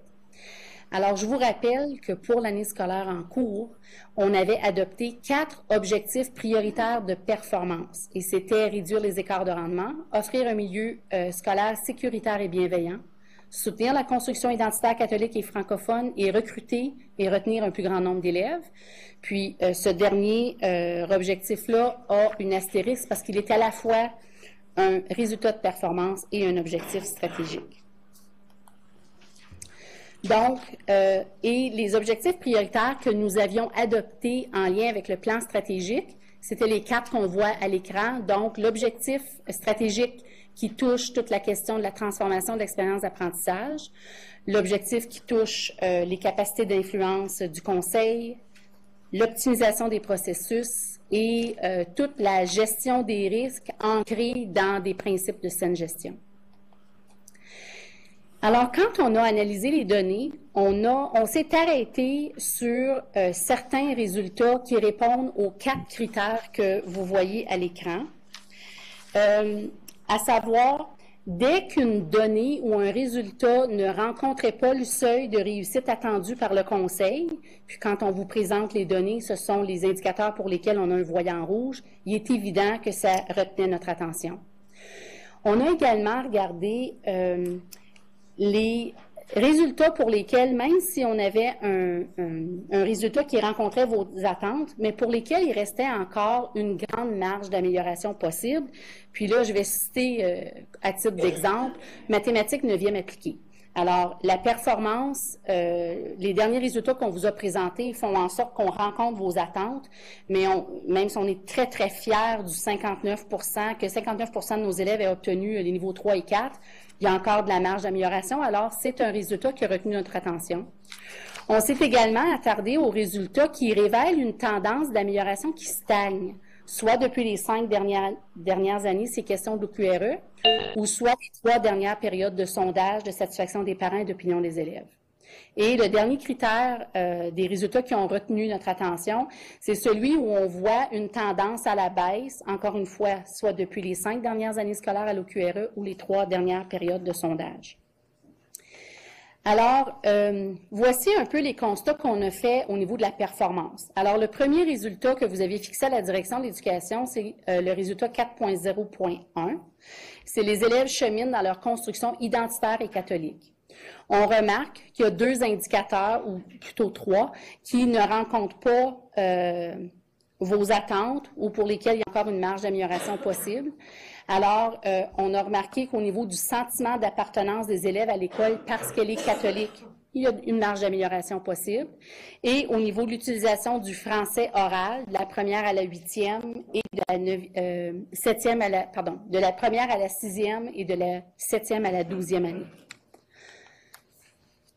Alors, je vous rappelle que pour l'année scolaire en cours, on avait adopté 4 objectifs prioritaires de performance. Et c'était réduire les écarts de rendement, offrir un milieu scolaire sécuritaire et bienveillant, soutenir la construction identitaire catholique et francophone et recruter et retenir un plus grand nombre d'élèves. Puis, ce dernier objectif-là a une astérisque parce qu'il est à la fois un résultat de performance et un objectif stratégique. Donc, et les objectifs prioritaires que nous avions adoptés en lien avec le plan stratégique, c'était les 4 qu'on voit à l'écran. Donc, l'objectif stratégique qui touche toute la question de la transformation de l'expérience d'apprentissage, l'objectif qui touche les capacités d'influence du conseil, l'optimisation des processus et toute la gestion des risques ancrés dans des principes de saine gestion. Alors, quand on a analysé les données, on s'est arrêté sur certains résultats qui répondent aux 4 critères que vous voyez à l'écran, à savoir, dès qu'une donnée ou un résultat ne rencontrait pas le seuil de réussite attendu par le conseil, puis quand on vous présente les données, ce sont les indicateurs pour lesquels on a un voyant rouge, il est évident que ça retenait notre attention. On a également regardé les résultats pour lesquels, même si on avait un résultat qui rencontrait vos attentes, mais pour lesquels il restait encore une grande marge d'amélioration possible. Puis là, je vais citer à titre d'exemple, mathématiques 9e appliquée. Alors, la performance, les derniers résultats qu'on vous a présentés font en sorte qu'on rencontre vos attentes, mais même si on est très, très fiers du 59%, que 59% de nos élèves aient obtenu les niveaux 3 et 4, il y a encore de la marge d'amélioration. Alors, c'est un résultat qui a retenu notre attention. On s'est également attardé aux résultats qui révèlent une tendance d'amélioration qui stagne, soit depuis les 5 dernières années, ces questions d'OQRE, ou soit les 3 dernières périodes de sondage de satisfaction des parents et d'opinion des élèves. Et le dernier critère des résultats qui ont retenu notre attention, c'est celui où on voit une tendance à la baisse, encore une fois, soit depuis les 5 dernières années scolaires à l'OQRE ou les 3 dernières périodes de sondage. Alors, voici un peu les constats qu'on a fait au niveau de la performance. Alors, le premier résultat que vous avez fixé à la direction de l'éducation, c'est le résultat 4.0.1. C'est les élèves cheminent dans leur construction identitaire et catholique. On remarque qu'il y a 2 indicateurs, ou plutôt 3, qui ne rencontrent pas vos attentes ou pour lesquels il y a encore une marge d'amélioration possible. Alors, on a remarqué qu'au niveau du sentiment d'appartenance des élèves à l'école, parce qu'elle est catholique, il y a une marge d'amélioration possible. Et au niveau de l'utilisation du français oral, de la première à la 8e et de la 7e à la, pardon, de la première à la 6e et de la 7e à la 12e année.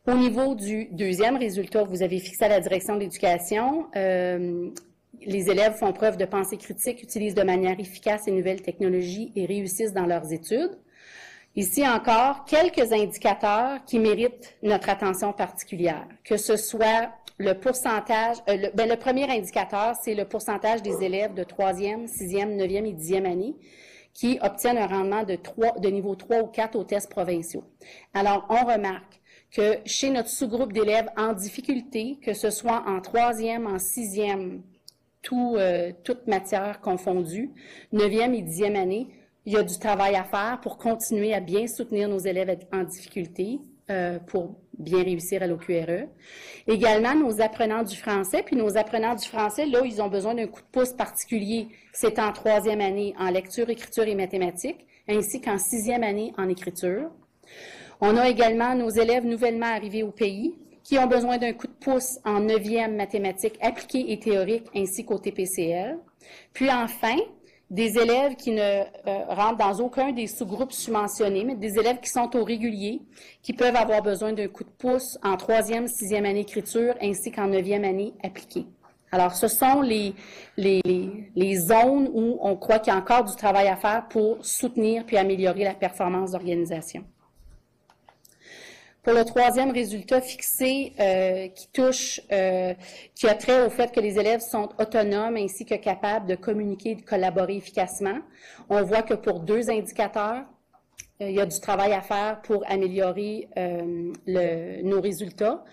Au niveau du deuxième résultat que vous avez fixé à la direction de l'éducation, les élèves font preuve de pensée critique, utilisent de manière efficace les nouvelles technologies et réussissent dans leurs études. Ici encore, quelques indicateurs qui méritent notre attention particulière, que ce soit le pourcentage, le premier indicateur, c'est le pourcentage des élèves de 3e, 6e, 9e et 10e année qui obtiennent un rendement de niveau 3 ou 4 aux tests provinciaux. Alors, on remarque que chez notre sous-groupe d'élèves en difficulté, que ce soit en 3e, en 6e, toutes matières confondues, 9e et 10e année, il y a du travail à faire pour continuer à bien soutenir nos élèves en difficulté, pour bien réussir à l'OQRE. Également, nos apprenants du français, puis nos apprenants du français, là, ils ont besoin d'un coup de pouce particulier, c'est en 3e année en lecture, écriture et mathématiques, ainsi qu'en 6e année en écriture. On a également nos élèves nouvellement arrivés au pays qui ont besoin d'un coup de pouce en 9e mathématiques appliquées et théoriques ainsi qu'au TPCL. Puis enfin, des élèves qui ne rentrent dans aucun des sous-groupes subventionnés, mais des élèves qui sont au régulier, qui peuvent avoir besoin d'un coup de pouce en 3e, 6e année écriture ainsi qu'en 9e année appliquée. Alors, ce sont les zones où on croit qu'il y a encore du travail à faire pour soutenir puis améliorer la performance d'organisation. Pour le troisième résultat fixé qui a trait au fait que les élèves sont autonomes ainsi que capables de communiquer et de collaborer efficacement, on voit que pour 2 indicateurs, il y a du travail à faire pour améliorer nos résultats.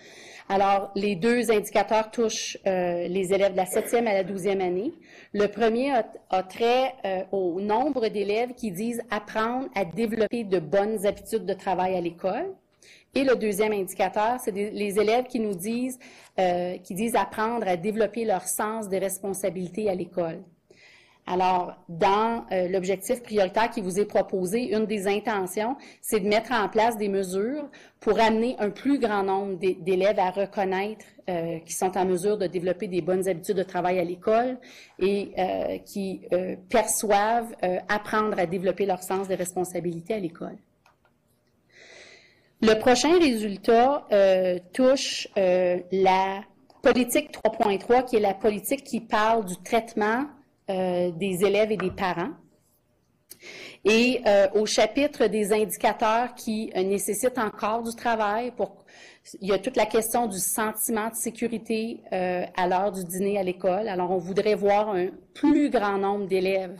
Alors, les 2 indicateurs touchent les élèves de la 7e à la 12e année. Le premier a trait au nombre d'élèves qui disent apprendre à développer de bonnes habitudes de travail à l'école. Et le deuxième indicateur, c'est les élèves qui nous disent apprendre à développer leur sens des responsabilités à l'école. Alors, dans l'objectif prioritaire qui vous est proposé, une des intentions, c'est de mettre en place des mesures pour amener un plus grand nombre d'élèves à reconnaître qu'ils sont en mesure de développer des bonnes habitudes de travail à l'école et qui perçoivent apprendre à développer leur sens des responsabilités à l'école. Le prochain résultat touche la politique 3.3, qui est la politique qui parle du traitement des élèves et des parents. Et au chapitre des indicateurs qui nécessitent encore du travail, il y a toute la question du sentiment de sécurité à l'heure du dîner à l'école. Alors, on voudrait voir un plus grand nombre d'élèves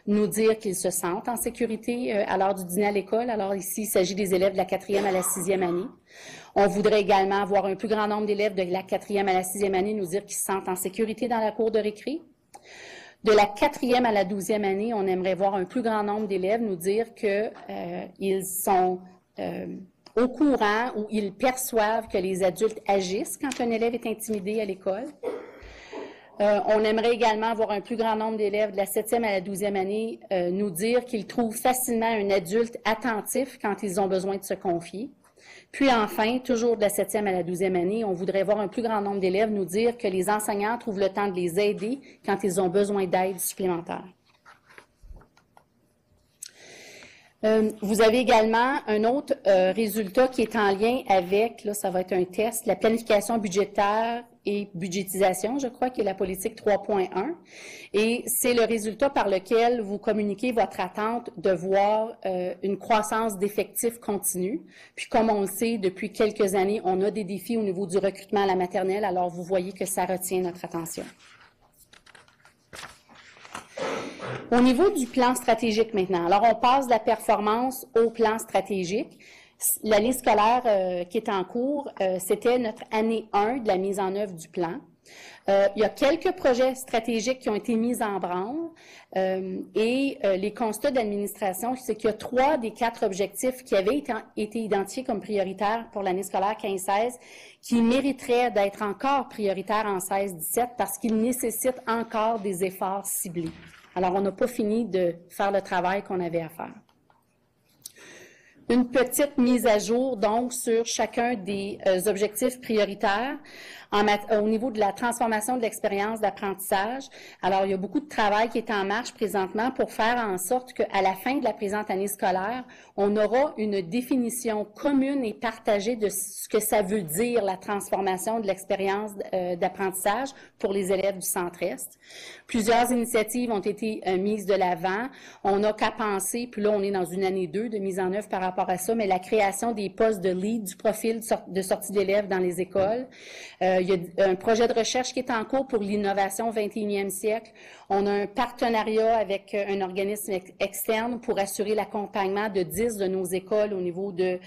nous dire qu'ils se sentent en sécurité à l'heure du dîner à l'école. Alors ici, il s'agit des élèves de la 4e à la 6e année. On voudrait également avoir un plus grand nombre d'élèves de la 4e à la 6e année nous dire qu'ils se sentent en sécurité dans la cour de récré. De la 4e à la 12e année, on aimerait voir un plus grand nombre d'élèves nous dire qu'ils sont au courant ou ils perçoivent que les adultes agissent quand un élève est intimidé à l'école. On aimerait également avoir un plus grand nombre d'élèves de la 7e à la 12e année nous dire qu'ils trouvent facilement un adulte attentif quand ils ont besoin de se confier. Puis enfin, toujours de la 7e à la 12e année, on voudrait voir un plus grand nombre d'élèves nous dire que les enseignants trouvent le temps de les aider quand ils ont besoin d'aide supplémentaire. Vous avez également un autre résultat qui est en lien avec, là ça va être un test, la planification budgétaire et budgétisation, je crois, qui est la politique 3.1. Et c'est le résultat par lequel vous communiquez votre attente de voir une croissance d'effectifs continue. Puis comme on le sait, depuis quelques années, on a des défis au niveau du recrutement à la maternelle, alors vous voyez que ça retient notre attention. Au niveau du plan stratégique maintenant, alors on passe de la performance au plan stratégique. L'année scolaire qui est en cours, c'était notre année 1 de la mise en œuvre du plan. Il y a quelques projets stratégiques qui ont été mis en branle et les constats d'administration, c'est qu'il y a 3 des 4 objectifs qui avaient été identifiés comme prioritaires pour l'année scolaire 15-16 qui mériteraient d'être encore prioritaires en 16-17 parce qu'ils nécessitent encore des efforts ciblés. Alors, on n'a pas fini de faire le travail qu'on avait à faire. Une petite mise à jour, donc, sur chacun des objectifs prioritaires au niveau de la transformation de l'expérience d'apprentissage. Alors, il y a beaucoup de travail qui est en marche présentement pour faire en sorte qu'à la fin de la présente année scolaire, on aura une définition commune et partagée de ce que ça veut dire, la transformation de l'expérience d'apprentissage pour les élèves du Centre-Est. Plusieurs initiatives ont été mises de l'avant. On n'a qu'à penser, puis là, on est dans une année 2 de mise en œuvre par rapport à ça, mais la création des postes de lead du profil de sortie d'élèves dans les écoles. Il y a un projet de recherche qui est en cours pour l'innovation au 21e siècle. On a un partenariat avec un organisme externe pour assurer l'accompagnement de 10 de nos écoles au niveau de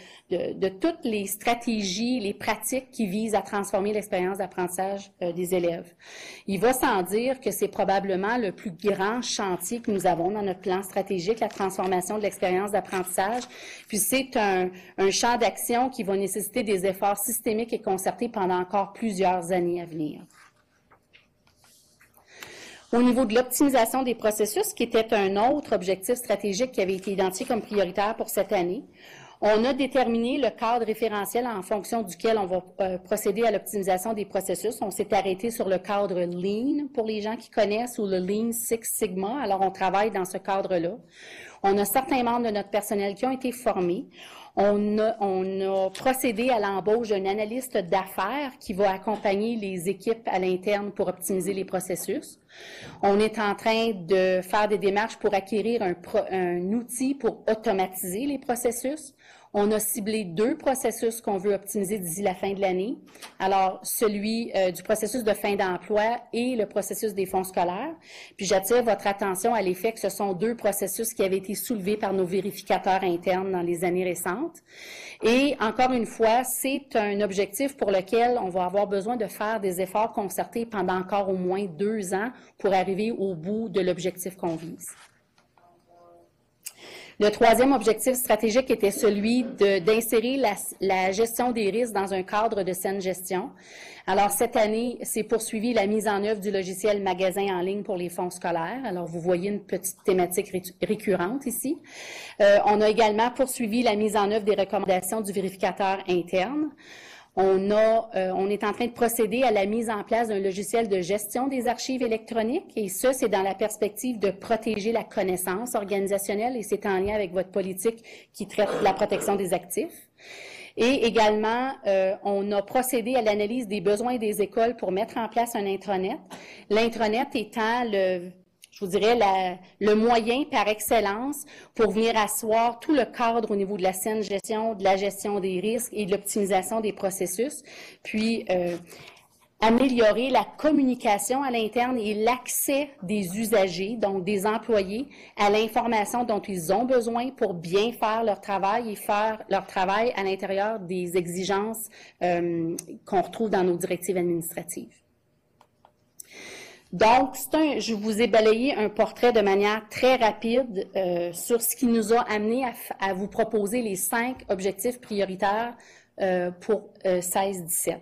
toutes les stratégies, les pratiques qui visent à transformer l'expérience d'apprentissage des élèves. Il va sans dire que c'est probablement le plus grand chantier que nous avons dans notre plan stratégique, la transformation de l'expérience d'apprentissage. Puis c'est un champ d'action qui va nécessiter des efforts systémiques et concertés pendant encore plusieurs années à venir. Au niveau de l'optimisation des processus, qui était un autre objectif stratégique qui avait été identifié comme prioritaire pour cette année, on a déterminé le cadre référentiel en fonction duquel on va procéder à l'optimisation des processus. On s'est arrêté sur le cadre Lean, pour les gens qui connaissent, ou le Lean Six Sigma. Alors, on travaille dans ce cadre-là. On a certains membres de notre personnel qui ont été formés. On a procédé à l'embauche d'un analyste d'affaires qui va accompagner les équipes à l'interne pour optimiser les processus. On est en train de faire des démarches pour acquérir un outil pour automatiser les processus. On a ciblé 2 processus qu'on veut optimiser d'ici la fin de l'année. Alors, celui du processus de fin d'emploi et le processus des fonds scolaires. Puis, j'attire votre attention à l'effet que ce sont 2 processus qui avaient été soulevés par nos vérificateurs internes dans les années récentes. Et encore une fois, c'est un objectif pour lequel on va avoir besoin de faire des efforts concertés pendant encore au moins 2 ans pour arriver au bout de l'objectif qu'on vise. Le 3e objectif stratégique était celui d'insérer la gestion des risques dans un cadre de saine gestion. Alors, cette année, c'est poursuivi la mise en œuvre du logiciel magasin en ligne pour les fonds scolaires. Alors, vous voyez une petite thématique récurrente ici. On a également poursuivi la mise en œuvre des recommandations du vérificateur interne. On est en train de procéder à la mise en place d'un logiciel de gestion des archives électroniques et ça, c'est dans la perspective de protéger la connaissance organisationnelle et c'est en lien avec votre politique qui traite la protection des actifs. Et également, on a procédé à l'analyse des besoins des écoles pour mettre en place un intranet. L'intranet étant je vous dirais, le moyen par excellence pour venir asseoir tout le cadre au niveau de la saine gestion, de la gestion des risques et de l'optimisation des processus, puis améliorer la communication à l'interne et l'accès des usagers, donc des employés, à l'information dont ils ont besoin pour bien faire leur travail et faire leur travail à l'intérieur des exigences qu'on retrouve dans nos directives administratives. Donc, je vous ai balayé un portrait de manière très rapide sur ce qui nous a amené à vous proposer les 5 objectifs prioritaires pour 16-17.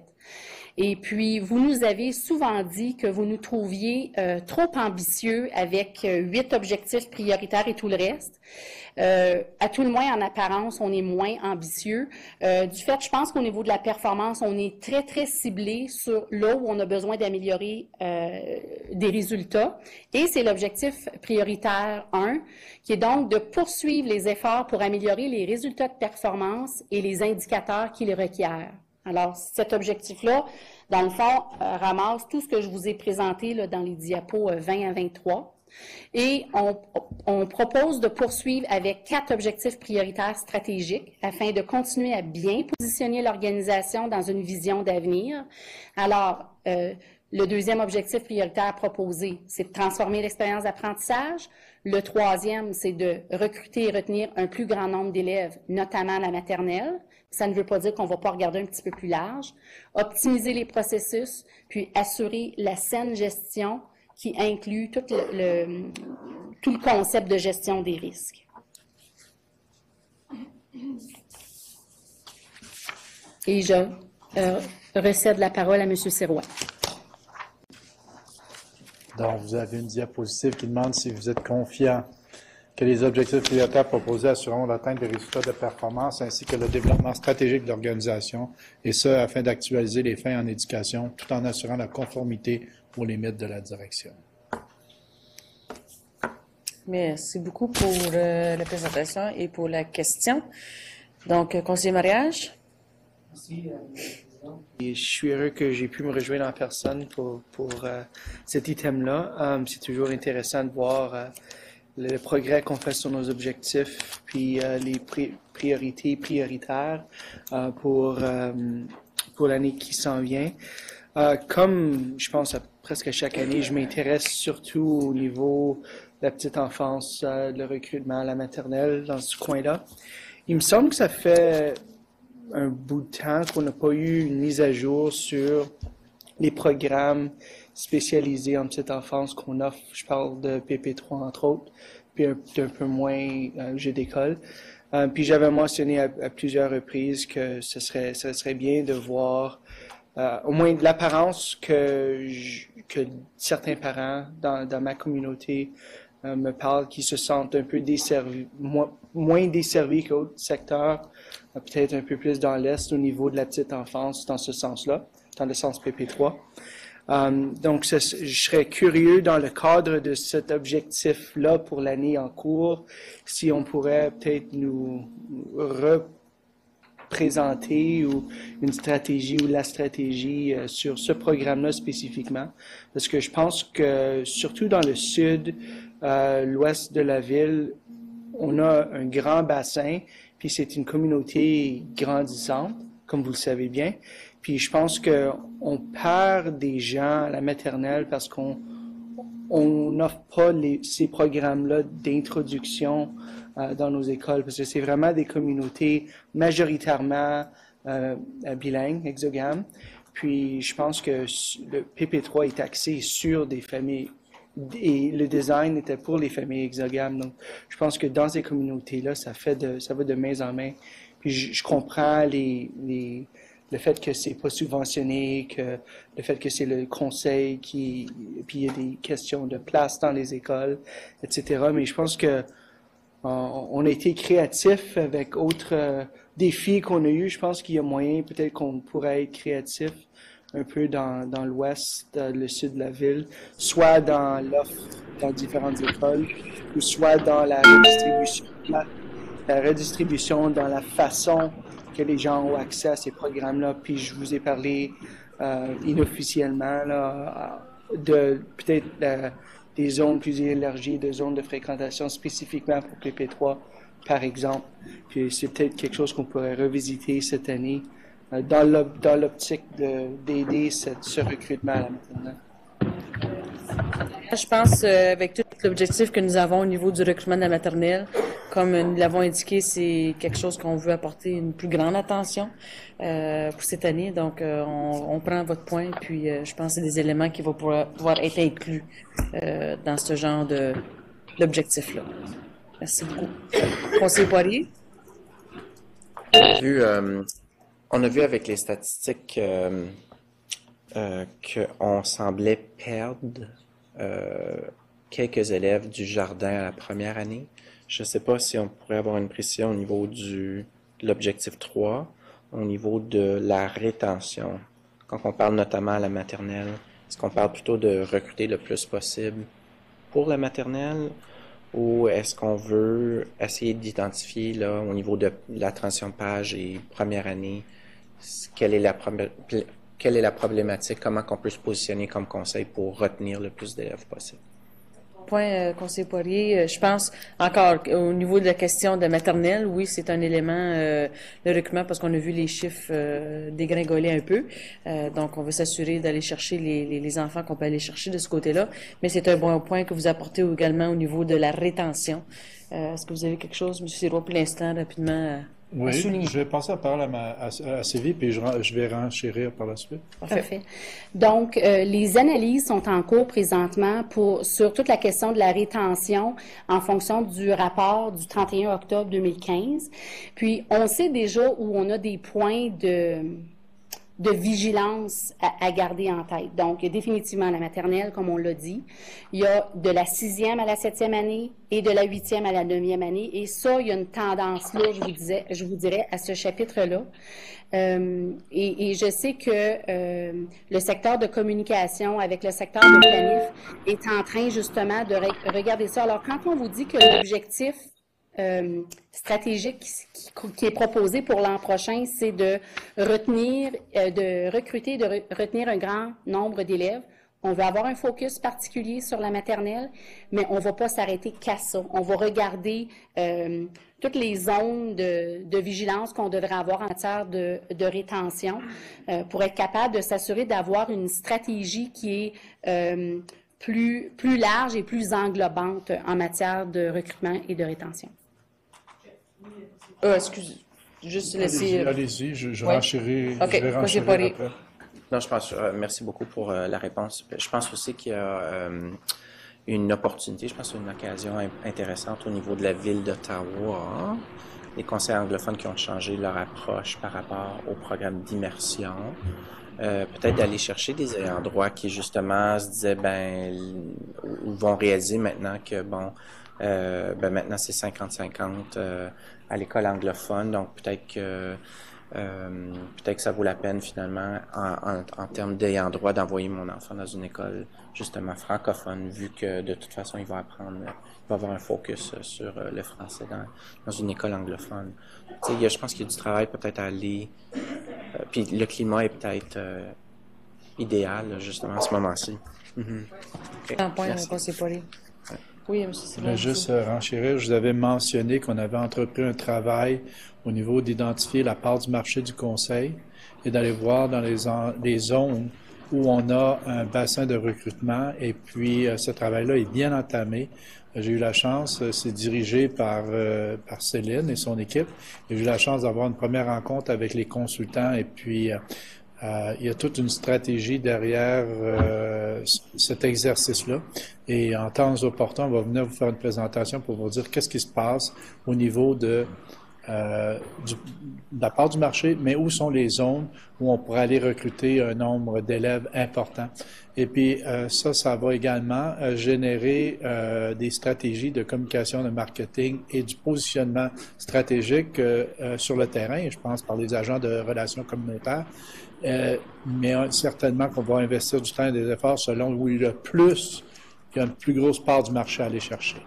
Et puis, vous nous avez souvent dit que vous nous trouviez trop ambitieux avec 8 objectifs prioritaires et tout le reste. À tout le moins, en apparence, on est moins ambitieux. Du fait, je pense qu'au niveau de la performance, on est très, très ciblé sur là où on a besoin d'améliorer des résultats. Et c'est l'objectif prioritaire 1, qui est donc de poursuivre les efforts pour améliorer les résultats de performance et les indicateurs qui les requièrent. Alors, cet objectif-là, dans le fond, ramasse tout ce que je vous ai présenté là, dans les diapos 20 à 23. Et on propose de poursuivre avec 4 objectifs prioritaires stratégiques afin de continuer à bien positionner l'organisation dans une vision d'avenir. Alors, le 2e objectif prioritaire proposé, c'est de transformer l'expérience d'apprentissage. Le 3e, c'est de recruter et retenir un plus grand nombre d'élèves, notamment à la maternelle. Ça ne veut pas dire qu'on ne va pas regarder un petit peu plus large. Optimiser les processus, puis assurer la saine gestion qui inclut tout le concept de gestion des risques. Et je recède la parole à M. Sirois. Donc, vous avez une diapositive qui demande si vous êtes confiant que les objectifs prioritaires proposés assureront l'atteinte des résultats de performance ainsi que le développement stratégique de l'organisation, et ce, afin d'actualiser les fins en éducation tout en assurant la conformité aux limites de la direction. Merci beaucoup pour la présentation et pour la question. Donc, conseiller mariage. Merci. Et je suis heureux que j'ai pu me rejoindre en personne pour cet item-là. C'est toujours intéressant de voir le progrès qu'on fait sur nos objectifs, puis les priorités prioritaires pour l'année qui s'en vient. Comme je pense à presque chaque année, je m'intéresse surtout au niveau de la petite enfance, le recrutement à la maternelle, dans ce coin-là. Il me semble que ça fait un bout de temps qu'on n'a pas eu une mise à jour sur les programmes spécialisés en petite enfance qu'on offre. Je parle de PP3 entre autres, puis un peu moins jeux d'école. Puis j'avais mentionné à plusieurs reprises que ce serait bien de voir au moins de l'apparence que certains parents dans ma communauté me parlent qui se sentent un peu desservis, moins desservis qu'autres secteurs, peut-être un peu plus dans l'Est au niveau de la petite enfance, dans ce sens-là, dans le sens PP3. Donc, je serais curieux dans le cadre de cet objectif-là pour l'année en cours, si on pourrait peut-être nous présenter ou une stratégie ou la stratégie sur ce programme-là spécifiquement. Parce que je pense que surtout dans le sud, l'ouest de la ville, on a un grand bassin, puis c'est une communauté grandissante, comme vous le savez bien. Puis je pense qu'on perd des gens à la maternelle parce qu'on n'offre pas ces programmes-là d'introduction dans nos écoles, parce que c'est vraiment des communautés majoritairement bilingues, exogames. Puis je pense que le PP3 est axé sur des familles et le design était pour les familles exogames. Donc je pense que dans ces communautés-là, ça va de main en main. Puis je comprends le fait que c'est pas subventionné, le fait que c'est le conseil puis il y a des questions de place dans les écoles, etc. Mais je pense que on a été créatif avec autres défis qu'on a eu. Je pense qu'il y a moyen peut-être qu'on pourrait être créatif un peu dans l'ouest, le sud de la ville, soit dans l'offre dans différentes écoles, ou soit dans la redistribution dans la façon que les gens ont accès à ces programmes-là. Puis je vous ai parlé inofficiellement là, de peut-être des zones plus élargies, de zones de fréquentation spécifiquement pour PP3, par exemple. Puis c'est peut-être quelque chose qu'on pourrait revisiter cette année dans l'optique d'aider ce recrutement à la maternelle. Je pense, avec tout l'objectif que nous avons au niveau du recrutement de la maternelle, comme nous l'avons indiqué, c'est quelque chose qu'on veut apporter une plus grande attention pour cette année. Donc, on prend votre point, puis je pense que c'est des éléments qui vont pouvoir être inclus dans ce genre d'objectif-là. Merci beaucoup. Conseiller Poirier? On a vu avec les statistiques qu'on semblait perdre quelques élèves du jardin à la première année. Je ne sais pas si on pourrait avoir une précision au niveau de l'objectif 3, au niveau de la rétention. Quand on parle notamment à la maternelle, est-ce qu'on parle plutôt de recruter le plus possible pour la maternelle ou est-ce qu'on veut essayer d'identifier là, au niveau de la transition de page et première année, quelle est la problématique, comment on peut se positionner comme conseil pour retenir le plus d'élèves possible? Point, conseiller Poirier, je pense encore au niveau de la question de maternelle, oui, c'est un élément, le recrutement, parce qu'on a vu les chiffres dégringoler un peu. Donc, on veut s'assurer d'aller chercher les enfants qu'on peut aller chercher de ce côté-là. Mais c'est un bon point que vous apportez également au niveau de la rétention. Est-ce que vous avez quelque chose, M. Sirois, pour l'instant, rapidement, oui, à souligner? je vais passer la parole à Sylvie, puis je vais renchérir par la suite. Parfait. Donc, les analyses sont en cours présentement sur toute la question de la rétention en fonction du rapport du 31 octobre 2015. Puis, on sait déjà où on a des points de vigilance à garder en tête. Donc, il y a définitivement la maternelle, comme on l'a dit. Il y a de la 6e à la 7e année et de la 8e à la 9e année. Et ça, il y a une tendance là, je vous dirais, à ce chapitre-là. Et je sais que le secteur de communication avec le secteur de planif est en train justement de regarder ça. Alors, quand on vous dit que l'objectif stratégique qui est proposé pour l'an prochain, c'est de recruter, de retenir un grand nombre d'élèves. On va avoir un focus particulier sur la maternelle, mais on ne va pas s'arrêter qu'à ça. On va regarder toutes les zones de vigilance qu'on devrait avoir en matière de rétention pour être capable de s'assurer d'avoir une stratégie qui est plus large et plus englobante en matière de recrutement et de rétention. Excusez, juste laisser... Allez-y, je renchéris, okay. Je vais renchérir après. Non, je pense, merci beaucoup pour la réponse. Je pense aussi qu'il y a une opportunité, je pense une occasion intéressante au niveau de la ville d'Ottawa. Les conseils anglophones qui ont changé leur approche par rapport au programme d'immersion. Peut-être d'aller chercher des endroits qui justement se disaient, vont réaliser maintenant que, maintenant c'est 50-50 à l'école anglophone, donc peut-être que peut-être que ça vaut la peine finalement en termes d'ayant droit d'envoyer mon enfant dans une école justement francophone, vu que de toute façon il va avoir un focus sur le français dans une école anglophone. Tu sais, je pense qu'il y a du travail peut-être à aller, puis le climat est peut-être idéal justement à ce moment-ci. Un point, conseiller Poirier. Oui, M. Sylvain. Je voulais juste renchérir. Je vous avais mentionné qu'on avait entrepris un travail au niveau d'identifier la part du marché du conseil et d'aller voir dans les zones où on a un bassin de recrutement. Et puis, ce travail-là est bien entamé. J'ai eu la chance, c'est dirigé par Céline et son équipe. J'ai eu la chance d'avoir une première rencontre avec les consultants et puis il y a toute une stratégie derrière cet exercice-là. Et en temps opportun, on va venir vous faire une présentation pour vous dire qu'est-ce qui se passe au niveau de la part du marché, mais où sont les zones où on pourrait aller recruter un nombre d'élèves important. Et puis ça va également générer des stratégies de communication, de marketing et du positionnement stratégique sur le terrain, je pense par les agents de relations communautaires. Mais certainement qu'on va investir du temps et des efforts selon où il y a une plus grosse part du marché à aller chercher.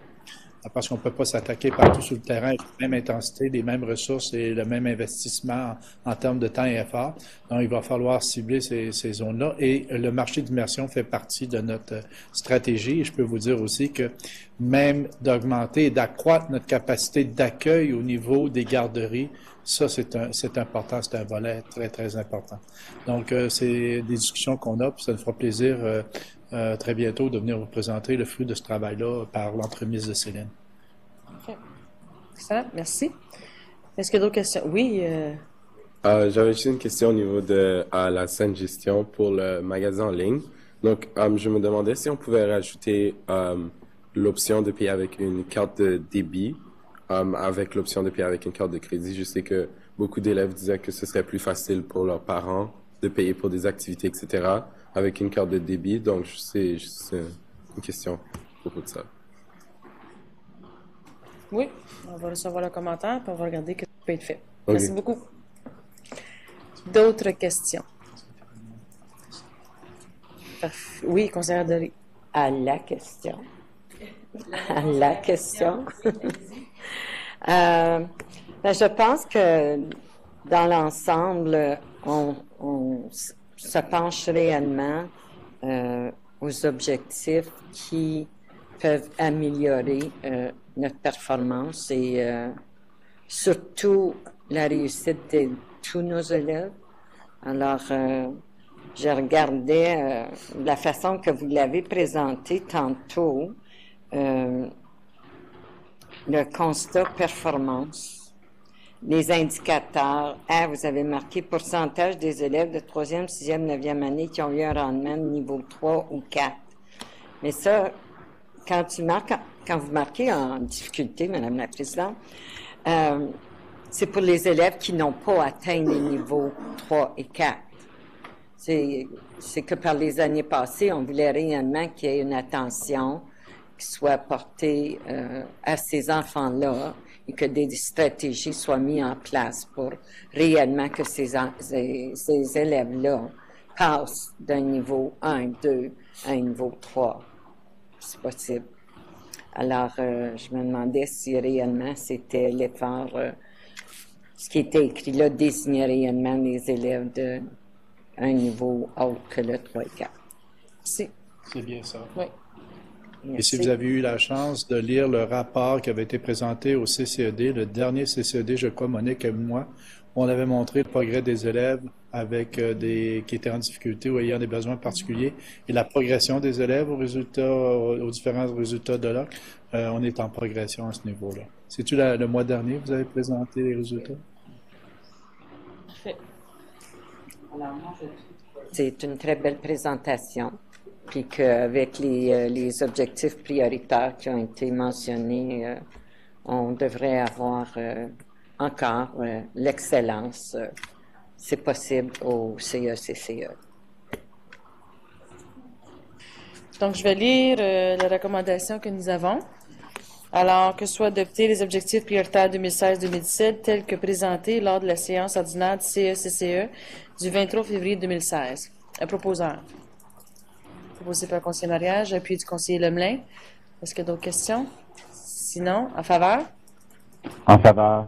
Parce qu'on ne peut pas s'attaquer partout sur le terrain avec la même intensité, les mêmes ressources et le même investissement en termes de temps et effort. Donc, il va falloir cibler ces zones-là. Et le marché d'immersion fait partie de notre stratégie. Et je peux vous dire aussi que même d'augmenter et d'accroître notre capacité d'accueil au niveau des garderies, ça, c'est important, c'est un volet très, très important. Donc, c'est des discussions qu'on a, puis ça nous fera plaisir très bientôt de venir vous présenter le fruit de ce travail-là par l'entremise de Céline. OK. Excellent, merci. Est-ce qu'il y a d'autres questions? Oui. J'avais juste une question au niveau de la saine gestion pour le magasin en ligne. Donc, je me demandais si on pouvait rajouter l'option de payer avec une carte de débit avec l'option de payer avec une carte de crédit. Je sais que beaucoup d'élèves disaient que ce serait plus facile pour leurs parents de payer pour des activités, etc., avec une carte de débit. Donc, c'est une question à propos de ça. Oui, on va recevoir le commentaire puis on va regarder ce qui peut être fait. Okay. Merci beaucoup. D'autres questions? Oui, conseillère Doré. À la question. À la question. Je pense que dans l'ensemble, on se penche réellement aux objectifs qui peuvent améliorer notre performance et surtout la réussite de tous nos élèves. Alors, je regardais la façon que vous l'avez présenté tantôt, le constat performance, les indicateurs. Vous avez marqué pourcentage des élèves de 3e, 6e, 9e année qui ont eu un rendement de niveau 3 ou 4. Mais ça, quand vous marquez en difficulté, Madame la Présidente, c'est pour les élèves qui n'ont pas atteint les niveaux 3 et 4. C'est que par les années passées, on voulait réellement qu'il y ait une attention qui soit portée à ces enfants-là et que des stratégies soient mises en place pour réellement que ces élèves-là passent d'un niveau 1, 2 à un niveau 3. C'est possible. Alors, je me demandais si réellement c'était l'effort, ce qui était écrit là, désignait réellement les élèves d'un niveau autre que le 3 et 4. C'est bien ça. Oui. Et si vous avez eu la chance de lire le rapport qui avait été présenté au CCED, le dernier CCED, je crois, Monique et moi, on avait montré le progrès des élèves avec qui étaient en difficulté ou ayant des besoins particuliers et la progression des élèves aux différents résultats de l'OC. On est en progression à ce niveau-là. C'est-tu le mois dernier que vous avez présenté les résultats? C'est une très belle présentation. Puis qu'avec les objectifs prioritaires qui ont été mentionnés, on devrait avoir encore l'excellence, c'est possible, au CECCE. Donc, je vais lire les recommandations que nous avons. Alors, que soient adoptés les objectifs prioritaires 2016-2017 tels que présentés lors de la séance ordinaire du CECCE du 23 février 2016. Un proposeur. Proposé par le conseiller Mariage, appui du conseiller Lemelin. Est-ce qu'il y a d'autres questions? Sinon, en faveur? En faveur.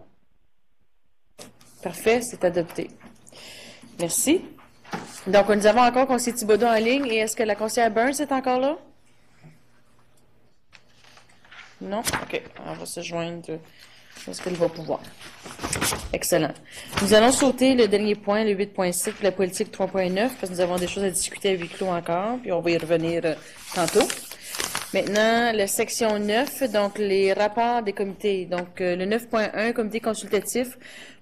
Parfait, c'est adopté. Merci. Donc, nous avons encore conseiller Thibodeau en ligne. Et est-ce que la conseillère Burns est encore là? Non? OK. On va se joindre. Est-ce qu'elle va pouvoir? Excellent. Nous allons sauter le dernier point, le 8.6, la politique 3.9, parce que nous avons des choses à discuter à huis clos encore, puis on va y revenir tantôt. Maintenant, la section 9, donc les rapports des comités. Donc, le 9.1, comité consultatif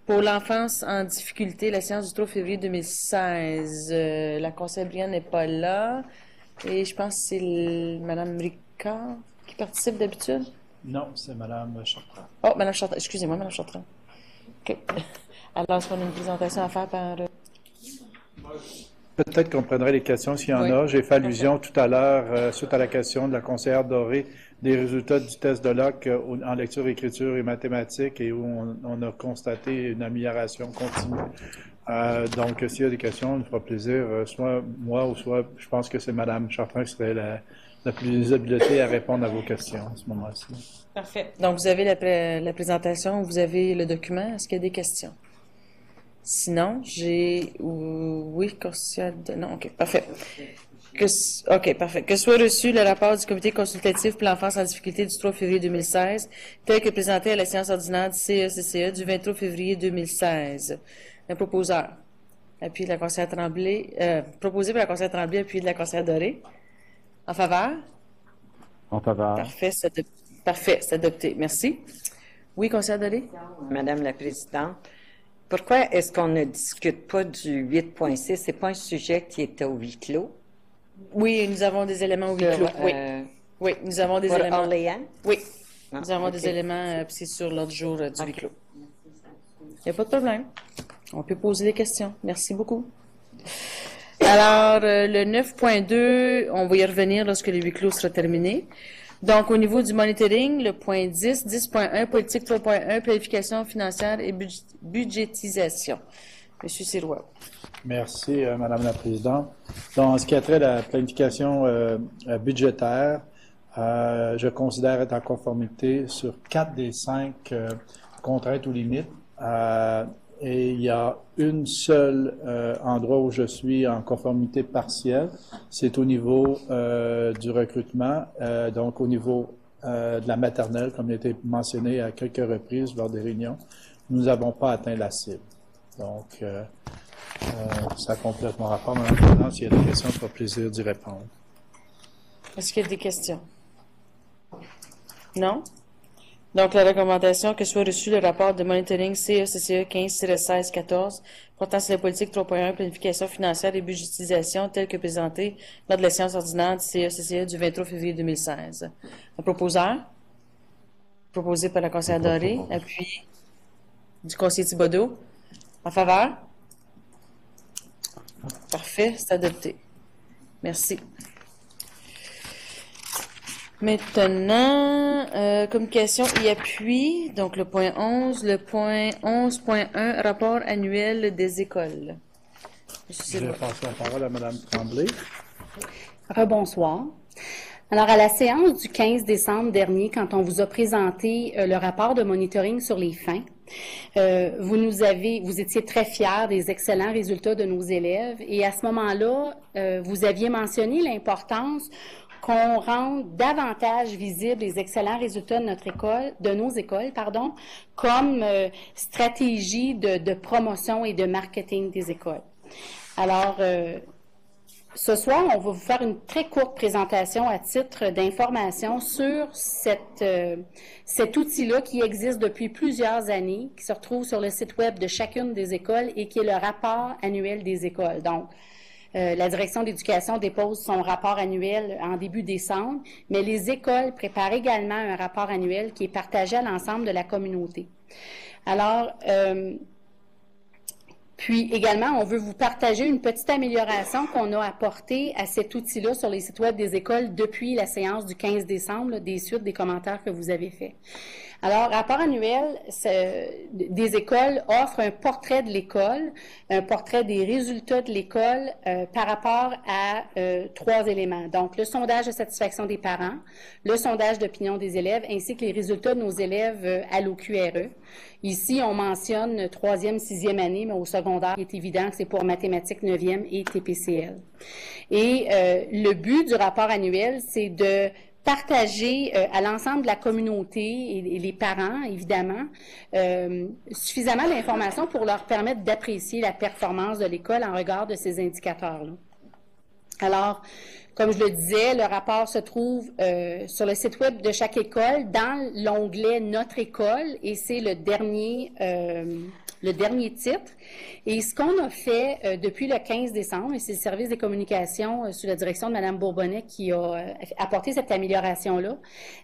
pour l'enfance en difficulté, la séance du 3 février 2016. La conseillère Brianne n'est pas là. Et je pense que c'est Mme Ricard qui participe d'habitude. Non, c'est Mme Chartrand. Oh, Mme Chartrand. Excusez-moi, Mme Chartrand. OK. Alors, est-ce qu'on a une présentation à faire par... Peut-être qu'on prendrait les questions s'il y en a. J'ai fait allusion tout à l'heure, suite à la question de la conseillère Doré, des résultats du test de Locke en lecture, écriture et mathématiques, et où on a constaté une amélioration continue. Donc, s'il y a des questions, on nous fera plaisir, soit moi ou soit, je pense que c'est Mme Chartrand qui serait la plus habilitée à répondre à vos questions à ce moment-ci. Parfait. Donc, vous avez la présentation, vous avez le document. Est-ce qu'il y a des questions? Sinon, j'ai... Oui, non, OK, parfait. OK, parfait. Que soit reçu le rapport du comité consultatif pour l'enfance en difficulté du 3 février 2016, tel que présenté à la séance ordinaire du CECCE du 23 février 2016. Un proposeur. Appui de la conseillère Tremblay. Proposé par la conseillère Tremblay, appui de la conseillère Doré. En faveur? En faveur. Parfait, c'est adopté. Merci. Oui, conseillère Doré? Madame la Présidente, pourquoi est-ce qu'on ne discute pas du 8.6? C'est pas un sujet qui était au huis clos? Oui, nous avons des éléments au huis clos. Oui, nous avons des éléments. Orléans? Oui, nous avons des éléments, c'est sur l'autre jour du huis clos. Il n'y a pas de problème. On peut poser des questions. Merci beaucoup. Alors, le 9.2, on va y revenir lorsque le huis clos sera terminé. Donc, au niveau du monitoring, le point 10, 10.1, politique 3.1, planification financière et budgétisation. Monsieur Sirois. Merci, Madame la Présidente. Donc, en ce qui a trait à la planification budgétaire, je considère être en conformité sur 4 des 5 contraintes ou limites. Et il y a une seule endroit où je suis en conformité partielle, c'est au niveau du recrutement, donc au niveau de la maternelle, comme il a été mentionné à quelques reprises lors des réunions. Nous n'avons pas atteint la cible. Donc, ça complète mon rapport. Madame la Présidente, s'il y a des questions, ça fera plaisir d'y répondre. Est-ce qu'il y a des questions? Non? Donc, la recommandation que soit reçu le rapport de monitoring CECCE 15-16-14 portant sur la politique 3.1, planification financière et budgétisation telle que présentée lors de la séance ordinaire du CECCE du 23 février 2016. Un proposeur? Proposé par la conseillère Doré, appui du conseiller Thibodeau. En faveur? Parfait, c'est adopté. Merci. Maintenant, communication et appui, donc le point 11, le point 11.1, rapport annuel des écoles. Je vais passer la parole à Mme Tremblay. Rebonsoir. Alors, à la séance du 15 décembre dernier, quand on vous a présenté le rapport de monitoring sur les fins, vous étiez très fiers des excellents résultats de nos élèves et à ce moment-là, vous aviez mentionné l'importance qu'on rende davantage visibles les excellents résultats de nos écoles, comme stratégie de promotion et de marketing des écoles. Alors, ce soir, on va vous faire une très courte présentation à titre d'information sur cet outil-là qui existe depuis plusieurs années, qui se retrouve sur le site web de chacune des écoles et qui est le rapport annuel des écoles. Donc, la direction d'éducation dépose son rapport annuel en début décembre, mais les écoles préparent également un rapport annuel qui est partagé à l'ensemble de la communauté. Alors, Puis également, on veut vous partager une petite amélioration qu'on a apportée à cet outil-là sur les sites web des écoles depuis la séance du 15 décembre, là, des suites des commentaires que vous avez faits. Alors, rapport annuel des écoles offre un portrait de l'école, un portrait des résultats de l'école par rapport à 3 éléments. Donc, le sondage de satisfaction des parents, le sondage d'opinion des élèves, ainsi que les résultats de nos élèves à l'OQRE. Ici, on mentionne 3e, 6e année, mais au secondaire, il est évident que c'est pour mathématiques 9e et TPCL. Et le but du rapport annuel, c'est de partager à l'ensemble de la communauté et les parents, évidemment, suffisamment d'informations pour leur permettre d'apprécier la performance de l'école en regard de ces indicateurs-là. Alors, comme je le disais, le rapport se trouve sur le site web de chaque école dans l'onglet « Notre école » et c'est le dernier titre. Et ce qu'on a fait depuis le 15 décembre, et c'est le service des communications sous la direction de Mme Bourbonnais qui a apporté cette amélioration-là,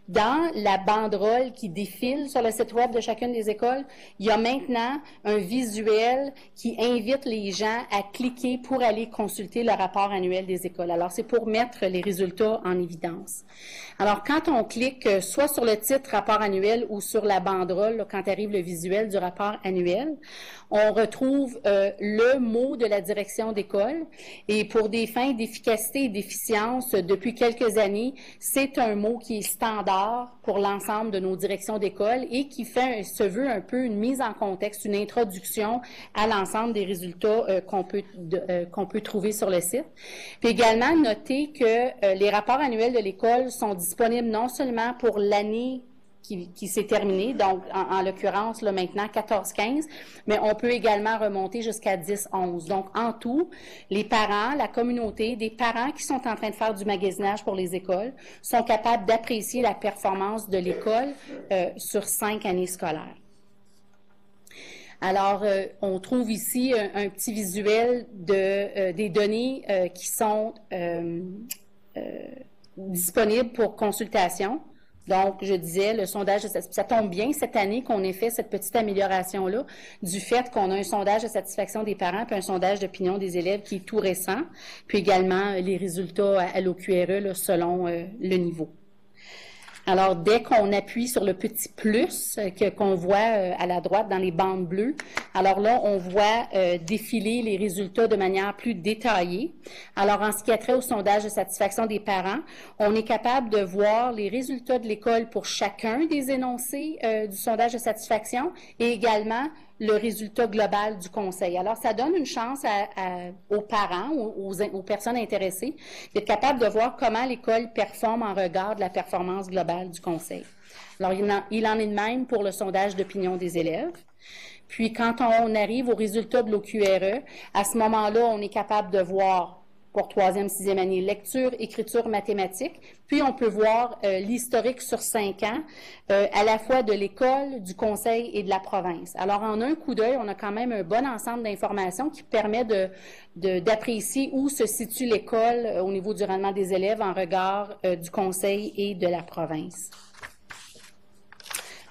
dans la banderole qui défile sur le site web de chacune des écoles, il y a maintenant un visuel qui invite les gens à cliquer pour aller consulter le rapport annuel des écoles. Alors, c'est pour mettre les résultats en évidence. Alors, quand on clique soit sur le titre rapport annuel ou sur la banderole, là, quand arrive le visuel du rapport annuel, on retrouve le mot de la direction d'école et pour des fins d'efficacité et d'efficience, depuis quelques années, c'est un mot qui est standard pour l'ensemble de nos directions d'école et qui se veut un peu une mise en contexte, une introduction à l'ensemble des résultats qu'on peut trouver sur le site. Puis également, notez que les rapports annuels de l'école sont disponibles non seulement pour l'année qui s'est terminée, donc en l'occurrence là maintenant 14-15, mais on peut également remonter jusqu'à 10-11. Donc en tout, les parents, la communauté, des parents qui sont en train de faire du magasinage pour les écoles sont capables d'apprécier la performance de l'école sur 5 années scolaires. Alors, on trouve ici un petit visuel des données qui sont disponibles pour consultation. Donc, je disais, le sondage, ça tombe bien cette année qu'on ait fait cette petite amélioration-là du fait qu'on a un sondage de satisfaction des parents puis un sondage d'opinion des élèves qui est tout récent, puis également les résultats à l'OQRE là, selon le niveau. Alors, dès qu'on appuie sur le petit plus qu'on voit à la droite dans les bandes bleues, alors là, on voit défiler les résultats de manière plus détaillée. Alors, en ce qui a trait au sondage de satisfaction des parents, on est capable de voir les résultats de l'école pour chacun des énoncés du sondage de satisfaction et également le résultat global du conseil. Alors, ça donne une chance aux parents, aux personnes intéressées, d'être capables de voir comment l'école performe en regard de la performance globale du conseil. Alors, il en est de même pour le sondage d'opinion des élèves. Puis, quand on arrive aux résultats de l'OQRE, à ce moment-là, on est capable de voir pour 3e, 6e année, lecture, écriture, mathématiques. Puis, on peut voir l'historique sur 5 ans, à la fois de l'école, du conseil et de la province. Alors, en un coup d'œil, on a quand même un bon ensemble d'informations qui permet d'apprécier où se situe l'école au niveau du rendement des élèves en regard du conseil et de la province.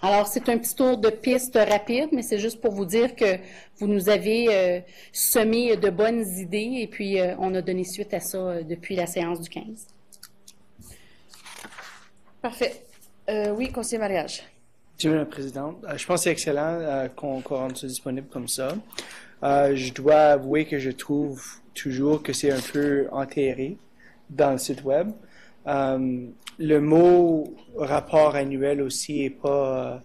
Alors, c'est un petit tour de piste rapide, mais c'est juste pour vous dire que vous nous avez semé de bonnes idées et puis on a donné suite à ça depuis la séance du 15. Parfait. Oui, conseiller mariage. Madame la Présidente, je pense que c'est excellent qu'on rende ça disponible comme ça. Je dois avouer que je trouve toujours que c'est un peu enterré dans le site web. Le mot rapport annuel aussi est pas,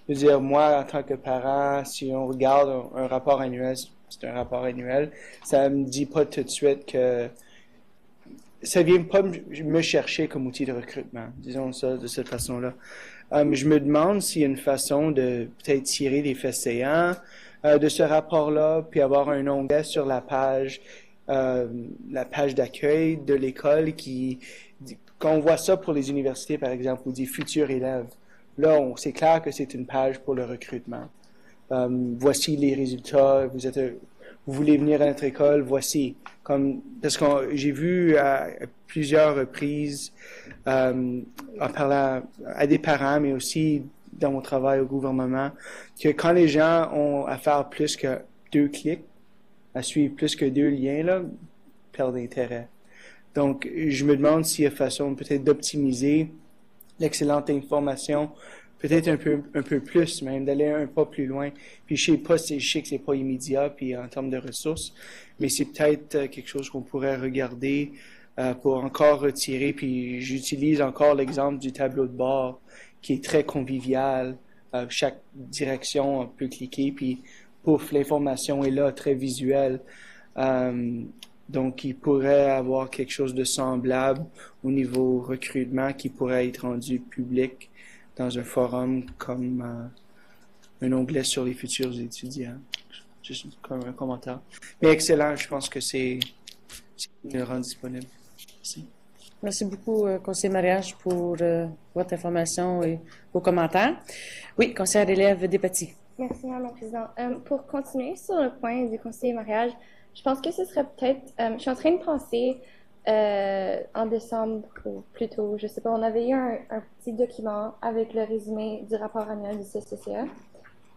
je veux dire, moi en tant que parent, si on regarde un rapport annuel, c'est un rapport annuel, ça me dit pas tout de suite que ça vient pas me chercher comme outil de recrutement, disons ça de cette façon-là. Je me demande s'il y a une façon de peut-être tirer des faits saillants de ce rapport-là, puis avoir un onglet sur la page d'accueil de l'école quand on voit ça pour les universités, par exemple, ou des futurs élèves, là, c'est clair que c'est une page pour le recrutement. Voici les résultats, vous voulez venir à notre école, voici. Parce que j'ai vu à plusieurs reprises, en parlant à des parents, mais aussi dans mon travail au gouvernement, que quand les gens ont à faire plus que 2 clics à suivre plus que 2 liens, là, perdent d'intérêt. Donc, je me demande s'il y a façon peut-être d'optimiser l'excellente information, peut-être un peu plus même, d'aller un pas plus loin. Puis je sais que c'est pas immédiat, puis en termes de ressources, mais c'est peut-être quelque chose qu'on pourrait regarder pour encore retirer. Puis j'utilise encore l'exemple du tableau de bord qui est très convivial. Chaque direction, on peut cliquer, puis pouf, l'information est là, très visuelle. Donc, il pourrait avoir quelque chose de semblable au niveau recrutement qui pourrait être rendu public dans un forum comme un onglet sur les futurs étudiants. Juste comme un commentaire. Mais excellent, je pense que c'est le rendre disponible. Merci. Merci beaucoup, conseiller Mariage, pour votre information et vos commentaires. Oui, conseillère élève Despatie. Merci, Mme la Présidente. Pour continuer sur le point du conseiller Mariage, je pense que ce serait peut-être... je suis en train de penser en décembre ou plus tôt, je ne sais pas, on avait eu un petit document avec le résumé du rapport annuel du CCCE.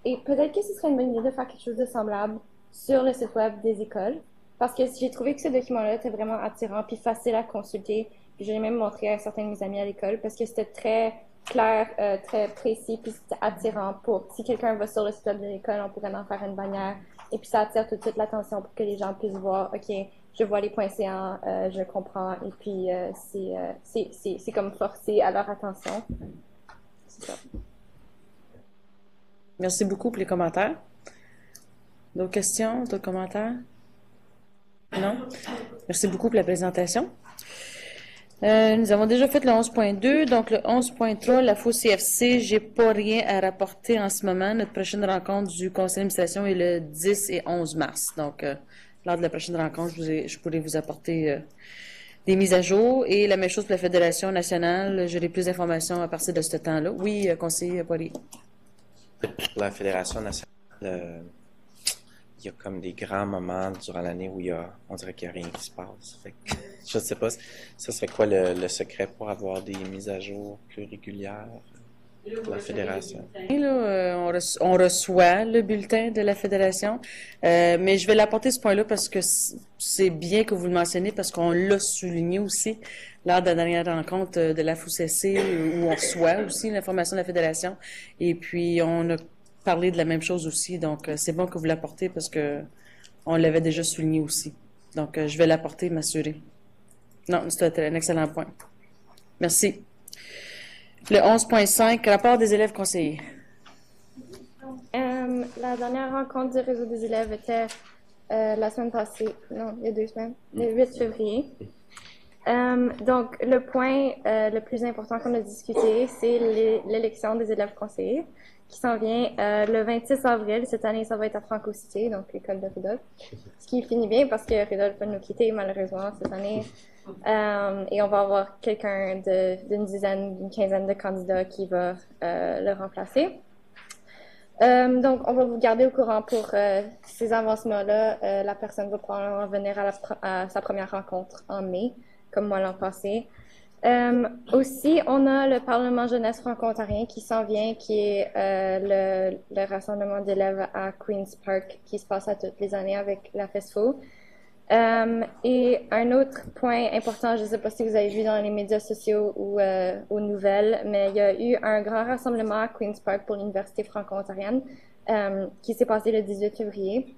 Et peut-être que ce serait une bonne idée de faire quelque chose de semblable sur le site web des écoles. Parce que j'ai trouvé que ce document-là était vraiment attirant puis facile à consulter. Puis je l'ai même montré à certains de mes amis à l'école parce que c'était très clair, très précis, puis c'était attirant pour... Si quelqu'un va sur le site web de l'école, on pourrait en faire une bannière. Et puis ça attire tout de suite l'attention pour que les gens puissent voir, OK, je vois les points saillants, je comprends. Et puis c'est comme forcer à leur attention. C'est ça. Merci beaucoup pour les commentaires. D'autres questions, d'autres commentaires? Non? Merci beaucoup pour la présentation. Nous avons déjà fait le 11.2, donc le 11.3, la FO CFC, j'ai pas rien à rapporter en ce moment. Notre prochaine rencontre du conseil d'administration est le 10 et 11 mars. Donc, lors de la prochaine rencontre, je pourrai vous apporter des mises à jour. Et la même chose pour la Fédération nationale, j'aurai plus d'informations à partir de ce temps-là. Oui, conseiller Poirier. La Fédération nationale, il y a comme des grands moments durant l'année où on dirait qu'il n'y a rien qui se passe. Fait que, je ne sais pas, ça serait quoi le secret pour avoir des mises à jour plus régulières pour la Fédération? Et là, on reçoit le bulletin de la Fédération, mais je vais l'apporter ce point-là parce que c'est bien que vous le mentionnez parce qu'on l'a souligné aussi lors de la dernière rencontre de la FOCC où on reçoit aussi l'information de la Fédération. Et puis, on a parler de la même chose aussi. Donc, c'est bon que vous l'apportez parce que on l'avait déjà souligné aussi. Donc, je vais l'apporter, m'assurer. Non, c'était un excellent point. Merci. Le 11.5, rapport des élèves conseillers. La dernière rencontre du réseau des élèves était la semaine passée, non, il y a 2 semaines, le 8 février. Donc, le point le plus important qu'on a discuté, c'est l'élection des élèves conseillers qui s'en vient le 26 avril. Cette année, ça va être à Franco-Cité, donc l'école de Rudolph. Ce qui finit bien parce que Rudolph va nous quitter malheureusement cette année. Et on va avoir quelqu'un d'une quinzaine de candidats qui va le remplacer. Donc, on va vous garder au courant pour ces avancements-là. La personne va probablement venir à sa première rencontre en mai, comme moi l'an passé. Aussi, on a le Parlement jeunesse franco-ontarien qui s'en vient, qui est le rassemblement d'élèves à Queen's Park qui se passe à toutes les années avec la FESFO. Et un autre point important, je ne sais pas si vous avez vu dans les médias sociaux ou aux nouvelles, mais il y a eu un grand rassemblement à Queen's Park pour l'Université franco-ontarienne qui s'est passé le 18 février.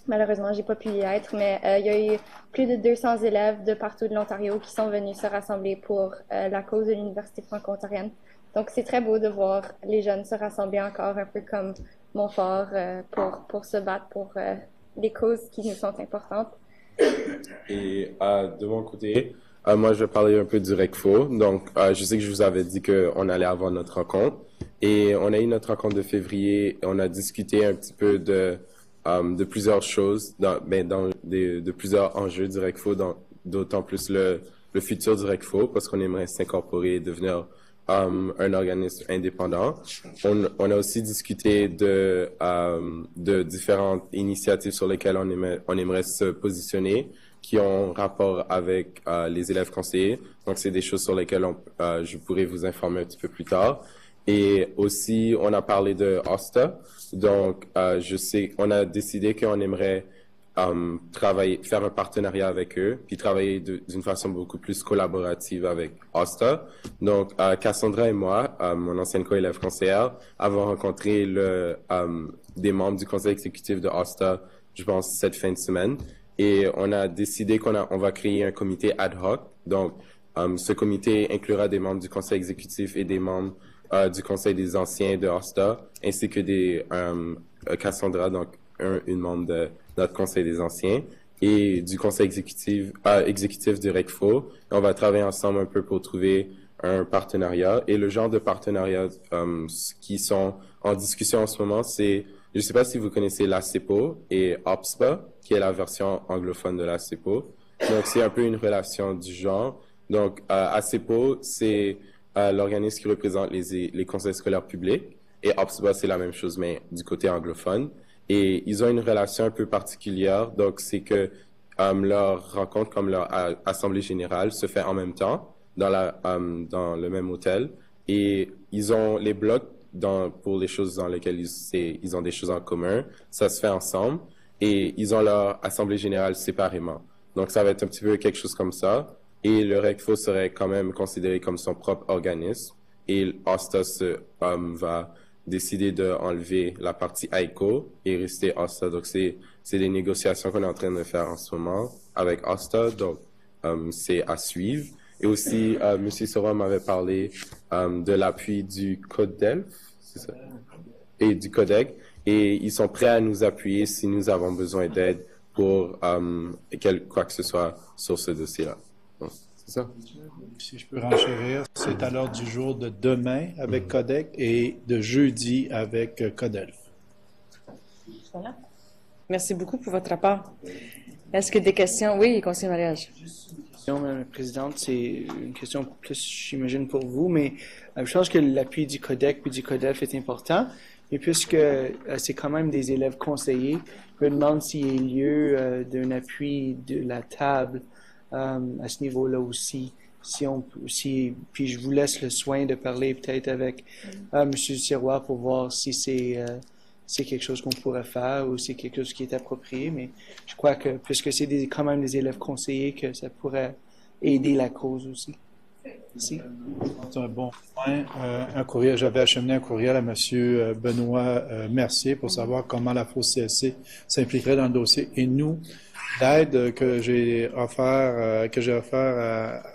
Malheureusement, j'ai pas pu y être, mais il y a eu plus de 200 élèves de partout de l'Ontario qui sont venus se rassembler pour la cause de l'Université franco-ontarienne. Donc, c'est très beau de voir les jeunes se rassembler encore un peu comme Montfort pour se battre pour les causes qui nous sont importantes. Et de mon côté, moi, je vais parler un peu du RECFO. Donc, je sais que je vous avais dit qu'on allait avoir notre rencontre. Et on a eu notre rencontre de février. On a discuté un petit peu de plusieurs choses, de plusieurs enjeux du RECFO, d'autant plus le futur du RECFO, parce qu'on aimerait s'incorporer et devenir un organisme indépendant. On a aussi discuté de différentes initiatives sur lesquelles on aimerait se positionner, qui ont rapport avec les élèves conseillers. Donc, c'est des choses sur lesquelles je pourrais vous informer un petit peu plus tard. Et aussi, on a parlé de HOSTA. Donc, je sais, on a décidé qu'on aimerait faire un partenariat avec eux, puis travailler d'une façon beaucoup plus collaborative avec OSTA. Donc, Cassandra et moi, mon ancienne co-élève conseillère, avons rencontré des membres du conseil exécutif de OSTA, je pense, cette fin de semaine. Et on a décidé on va créer un comité ad hoc. Donc, ce comité inclura des membres du conseil exécutif et des membres du conseil des anciens de OSTA, ainsi que Cassandra, donc une membre de notre conseil des anciens, et du conseil exécutif du RECFO. On va travailler ensemble un peu pour trouver un partenariat. Et le genre de partenariat qui sont en discussion en ce moment, c'est, je ne sais pas si vous connaissez l'ACEPO et OPSPA, qui est la version anglophone de l'ACEPO. Donc, c'est un peu une relation du genre. Donc, ACEPO, c'est l'organisme qui représente les conseils scolaires publics, et OPSPA, c'est la même chose, mais du côté anglophone. Et ils ont une relation un peu particulière. Donc, c'est que leur rencontre, comme leur assemblée générale, se fait en même temps dans le même hôtel. Et ils ont les blocs pour les choses dans lesquelles ils ont des choses en commun. Ça se fait ensemble. Et ils ont leur assemblée générale séparément. Donc, ça va être un petit peu quelque chose comme ça. Et le RECFO serait quand même considéré comme son propre organisme. Et OSTA va décider d'enlever la partie AICO et rester OSTA. Donc, c'est des négociations qu'on est en train de faire en ce moment avec OSTA. Donc, c'est à suivre. Et aussi, M. Sora m'avait parlé de l'appui du CODELF, c'est ça? Et du CODEG. Et ils sont prêts à nous appuyer si nous avons besoin d'aide pour quoi que ce soit sur ce dossier-là. C'est ça. Si je peux renchérir, c'est à l'ordre du jour de demain avec CODEC et de jeudi avec CODELF. Voilà. Merci beaucoup pour votre rapport. Est-ce que des questions? Oui, conseiller mariage. Madame la Présidente, c'est une question plus, j'imagine, pour vous, mais je pense que l'appui du CODEC et du CODELF est important. Et puisque c'est quand même des élèves conseillés, je me demande s'il y a lieu d'un appui de la table à ce niveau-là aussi. Puis je vous laisse le soin de parler peut-être avec M. Sirois pour voir si c'est quelque chose qu'on pourrait faire ou si c'est quelque chose qui est approprié. Mais je crois que puisque c'est quand même des élèves conseillés, que ça pourrait aider la cause aussi. Merci. C'est un bon point. J'avais acheminé un courriel à M. Benoît Mercier pour savoir comment la FOCSC s'impliquerait dans le dossier. Et nous, l'aide que j'ai offert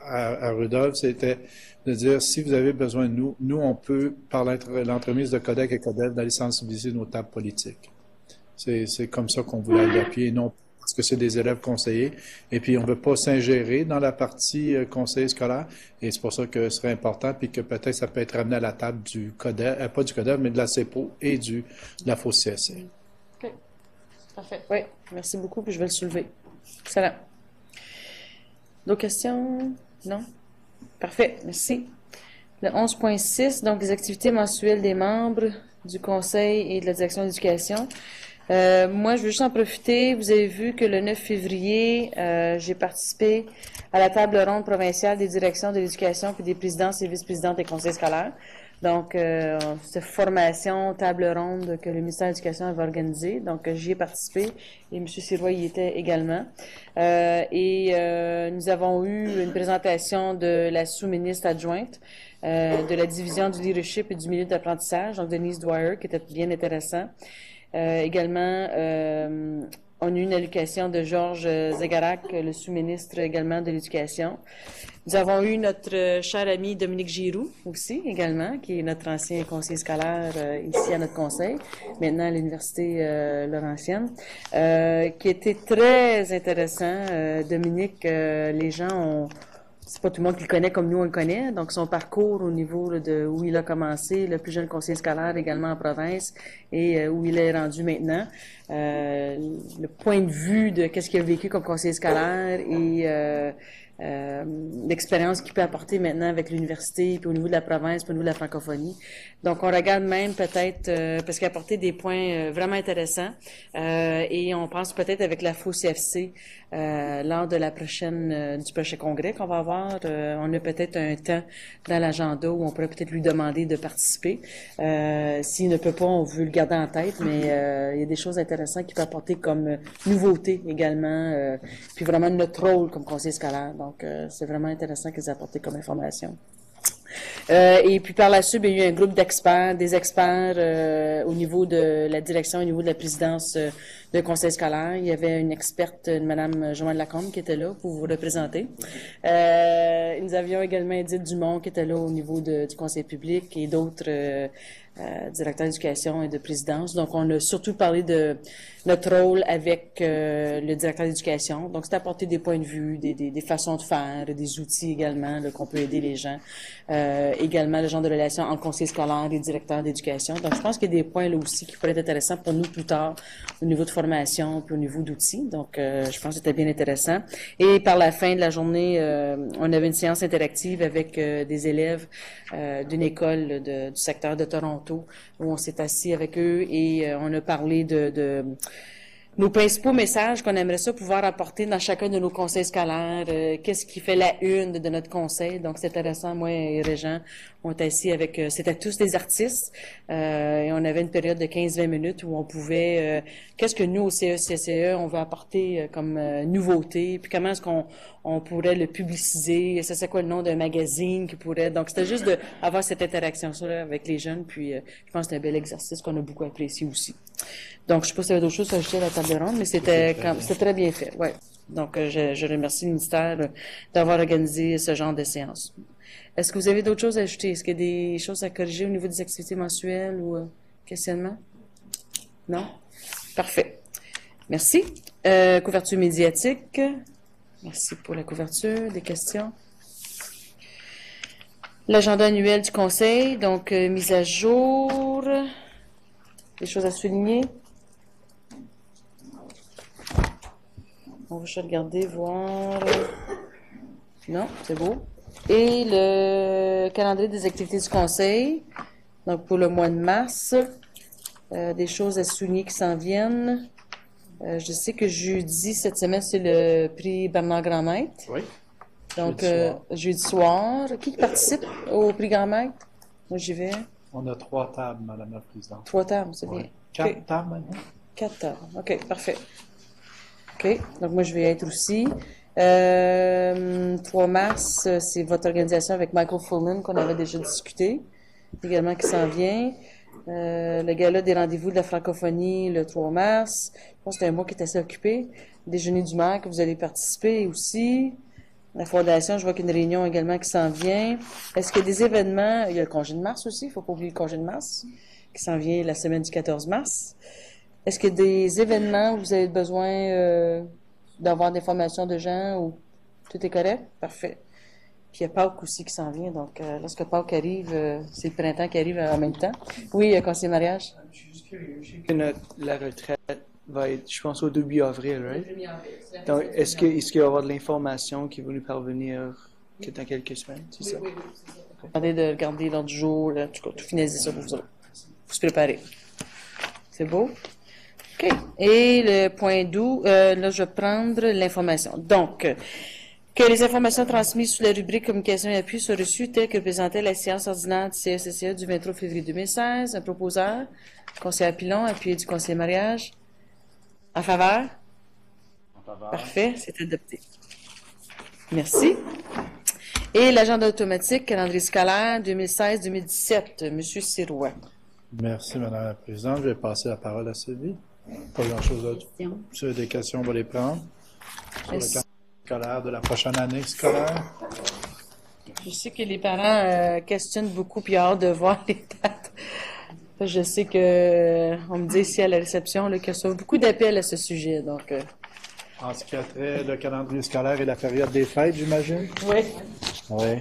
à Rudolph, c'était de dire, si vous avez besoin de nous, on peut, par l'entremise de CODEC et CODELF, d'aller sensibiliser nos tables politiques. C'est comme ça qu'on voulait l'appuyer, non parce que c'est des élèves conseillés. Et puis, on ne veut pas s'ingérer dans la partie conseiller scolaire. Et c'est pour ça que ce serait important, puis que peut-être ça peut être ramené à la table du CODEF, pas du CODEF, mais de la CEPO et de la FOCSC. OK. Parfait. Oui, merci beaucoup, puis je vais le soulever. Excellent. D'autres questions? Non? Parfait, merci. Le 11.6, donc les activités mensuelles des membres du Conseil et de la Direction de l'éducation. Moi, je veux juste en profiter. Vous avez vu que le 9 février, j'ai participé à la table ronde provinciale des directions de l'éducation puis des présidences et vice-présidentes des conseils scolaires. Donc, cette formation, table ronde que le ministère de l'Éducation avait organisée. Donc, j'y ai participé et M. Sirois y était également. Nous avons eu une présentation de la sous-ministre adjointe de la division du leadership et du milieu d'apprentissage, donc Denise Dwyer, qui était bien intéressant. Également, on a eu une allocation de Georges Zegarac, le sous-ministre également de l'Éducation. Nous avons eu notre cher ami Dominique Giroux aussi, également, qui est notre ancien conseiller scolaire ici à notre conseil, maintenant à l'Université Laurentienne, qui était très intéressant. Dominique, les gens ont... C'est pas tout le monde qui le connaît comme nous on le connaît. Donc, son parcours au niveau là, de où il a commencé, le plus jeune conseiller scolaire également en province et où il est rendu maintenant. Le point de vue de qu'est-ce qu'il a vécu comme conseiller scolaire et l'expérience qu'il peut apporter maintenant avec l'université, puis au niveau de la province, puis au niveau de la francophonie. Donc, on regarde même peut-être, parce qu'il a apporté des points vraiment intéressants, et on pense peut-être avec la FOCFC, lors de la du prochain congrès qu'on va avoir, on a peut-être un temps dans l'agenda où on pourrait peut-être lui demander de participer. S'il ne peut pas, on veut le garder en tête, mais il y a des choses intéressantes qu'il peut apporter comme nouveauté également, puis vraiment notre rôle comme conseiller scolaire. Donc, c'est vraiment intéressant qu'ils aient apporté comme information. Et puis par la suite, il y a eu un groupe d'experts, des experts au niveau de la direction, au niveau de la présidence de conseil scolaire. Il y avait une experte, Mme Joanne Lacombe, qui était là pour vous représenter. Nous avions également Edith Dumont, qui était là au niveau du conseil public et d'autres directeurs d'éducation et de présidence. Donc, on a surtout parlé de notre rôle avec le directeur d'éducation. Donc, c'est apporter des points de vue, des façons de faire, des outils également qu'on peut aider les gens. Également, le genre de relation entre conseil scolaire et directeur d'éducation. Donc, je pense qu'il y a des points là aussi qui pourraient être intéressants pour nous plus tard au niveau de formation puis au niveau d'outils. Donc, je pense que c'était bien intéressant. Et par la fin de la journée, on avait une séance interactive avec des élèves d'une école du secteur de Toronto où on s'est assis avec eux et on a parlé de nos principaux messages qu'on aimerait ça pouvoir apporter dans chacun de nos conseils scolaires, qu'est-ce qui fait la une de notre conseil. Donc, c'est intéressant. Moi et Régent, on était assis avec, c'était tous des artistes, et on avait une période de 15-20 minutes où on pouvait, qu'est-ce que nous, au CECCE, on veut apporter comme nouveauté, puis comment est-ce qu'on pourrait le publiciser, ça c'est quoi le nom d'un magazine qui pourrait, donc c'était juste d'avoir cette interaction-là avec les jeunes, puis je pense que c'est un bel exercice qu'on a beaucoup apprécié aussi. Donc, je ne sais pas s'il y avait d'autres choses à ajouter à la table ronde, mais c'était très bien fait, ouais. Donc, je remercie le ministère d'avoir organisé ce genre de séance. Est-ce que vous avez d'autres choses à ajouter? Est-ce qu'il y a des choses à corriger au niveau des activités mensuelles ou questionnements? Non? Parfait. Merci. Couverture médiatique. Merci pour la couverture. Des questions? L'agenda annuel du Conseil, donc mise à jour. Des choses à souligner? On va juste regarder, voir. Non, c'est beau. Et le calendrier des activités du Conseil, donc pour le mois de mars, des choses à souligner qui s'en viennent. Je sais que jeudi, cette semaine, c'est le prix Bernard Grandmaître. Oui. Donc, jeudi soir. Qui participe au prix Grandmaître? Moi, j'y vais. On a 3 tables, Madame la Présidente. 3 tables, c'est bien. 4 tables maintenant? 4 tables. OK, parfait. OK, donc moi, je vais être aussi. 3 mars, c'est votre organisation avec Michael Fullman qu'on avait déjà discuté, également qui s'en vient. Le gala des rendez-vous de la francophonie le 3 mars. Je pense que c'est un mois qui est assez occupé. Déjeuner du maire que vous allez participer aussi. La fondation, je vois qu'il y a une réunion également qui s'en vient. Est-ce qu'il y a des événements? Il y a le congé de mars aussi, il ne faut pas oublier le congé de mars, qui s'en vient la semaine du 14 mars. Est-ce qu'il y a des événements où vous avez besoin d'avoir des formations de gens ou tout est correct? Parfait. Puis il y a Pâques aussi qui s'en vient, donc lorsque Pâques arrive, c'est le printemps qui arrive en même temps. Oui, conseiller mariage? Je suis juste curieux, je sais que la retraite va être, je pense, au début avril, right? Donc, est-ce qu'il va y avoir de l'information qui va nous parvenir dans quelques semaines, c'est ça? Oui, c'est ça. Attendez de regarder l'ordre du jour, là, tout finaliser ça pour vous autres. Vous préparez. C'est beau? OK. Et le point d'où, là, je vais prendre l'information. Donc, que les informations transmises sous la rubrique communication et appui soient reçues telles que représentait la séance ordinaire du CECCE du 23 février 2016. Un proposeur, conseiller Pilon, appuyé du conseiller mariage. En faveur? En faveur. Parfait, c'est adopté. Merci. Et l'agenda automatique, calendrier scolaire 2016-2017, Monsieur Sirois. Merci, Madame la Présidente. Je vais passer la parole à Sylvie. Pas grand-chose d'autre. Si vous avez des questions, on va les prendre. Sur le calendrier scolaire de la prochaine année scolaire. Je sais que les parents questionnent beaucoup puis ont hâte de voir les dates. Je sais que on me dit ici à la réception qu'il y a beaucoup d'appels à ce sujet. Donc, en ce qui a trait le calendrier scolaire et la période des fêtes, j'imagine? Oui. Oui.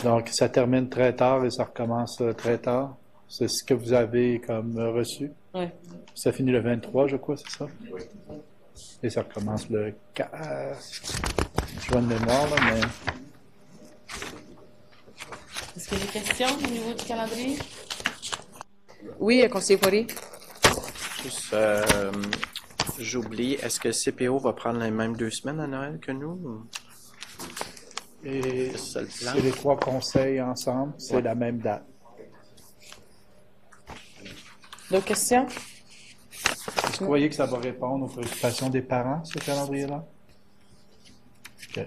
Donc, ça termine très tard et ça recommence très tard. C'est ce que vous avez comme reçu? Oui. Ça finit le 23, je crois, c'est ça? Oui. Et ça recommence le je vois de mémoire, là, mais... Est-ce qu'il y a des questions au niveau du calendrier? Oui, conseiller Poirier. Juste, j'oublie, est-ce que CPO va prendre les mêmes 2 semaines à Noël que nous? Et C'est ça le plan? c'est les 3 conseils ensemble, c'est Ouais. la même date. D'autres questions? Est-ce que vous croyez que ça va répondre aux préoccupations des parents, ce calendrier-là? OK.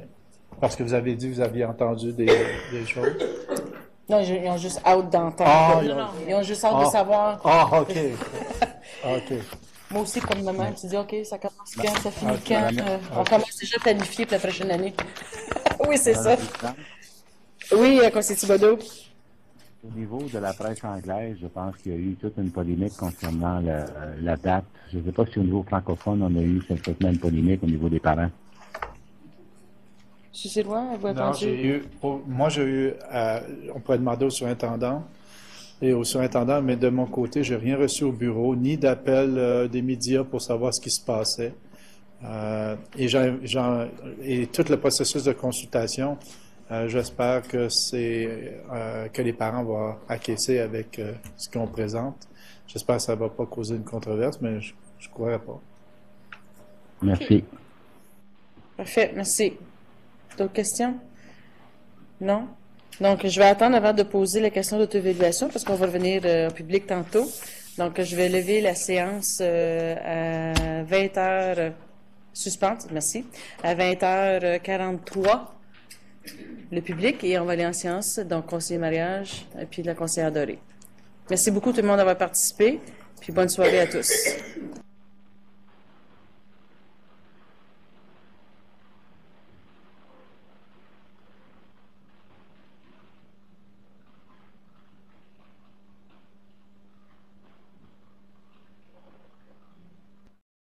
Parce que vous avez dit que vous aviez entendu des choses. Non, ils ont juste hâte d'entendre. Ah, Ils ont juste hâte de savoir. Ah, OK. OK. Moi aussi, comme maman, tu dis, OK, ça commence quand, ça finit Ok. quand? On commence déjà à planifier pour la prochaine année. Oui, c'est ça. Oui, conseiller Thibodeau. Au niveau de la presse anglaise, je pense qu'il y a eu toute une polémique concernant la date. Je ne sais pas si au niveau francophone, on a eu cette même polémique au niveau des parents. C'est loin, vous Non, moi, j'ai eu, on pourrait demander au surintendant et au surintendant, mais de mon côté, j'ai rien reçu au bureau, ni d'appel des médias pour savoir ce qui se passait. Et tout le processus de consultation, j'espère que que les parents vont acquiescer avec ce qu'on présente. J'espère que ça ne va pas causer une controverse, mais je ne croirais pas. Merci. Parfait, merci. D'autres questions? Non? Donc, je vais attendre avant de poser la question d'auto-évaluation parce qu'on va revenir en public tantôt. Donc, je vais lever la séance à 20h, suspente, merci, à 20h43, le public, et on va aller en séance, donc conseiller mariage, et puis la conseillère Dorée. Merci beaucoup tout le monde d'avoir participé, puis bonne soirée à tous.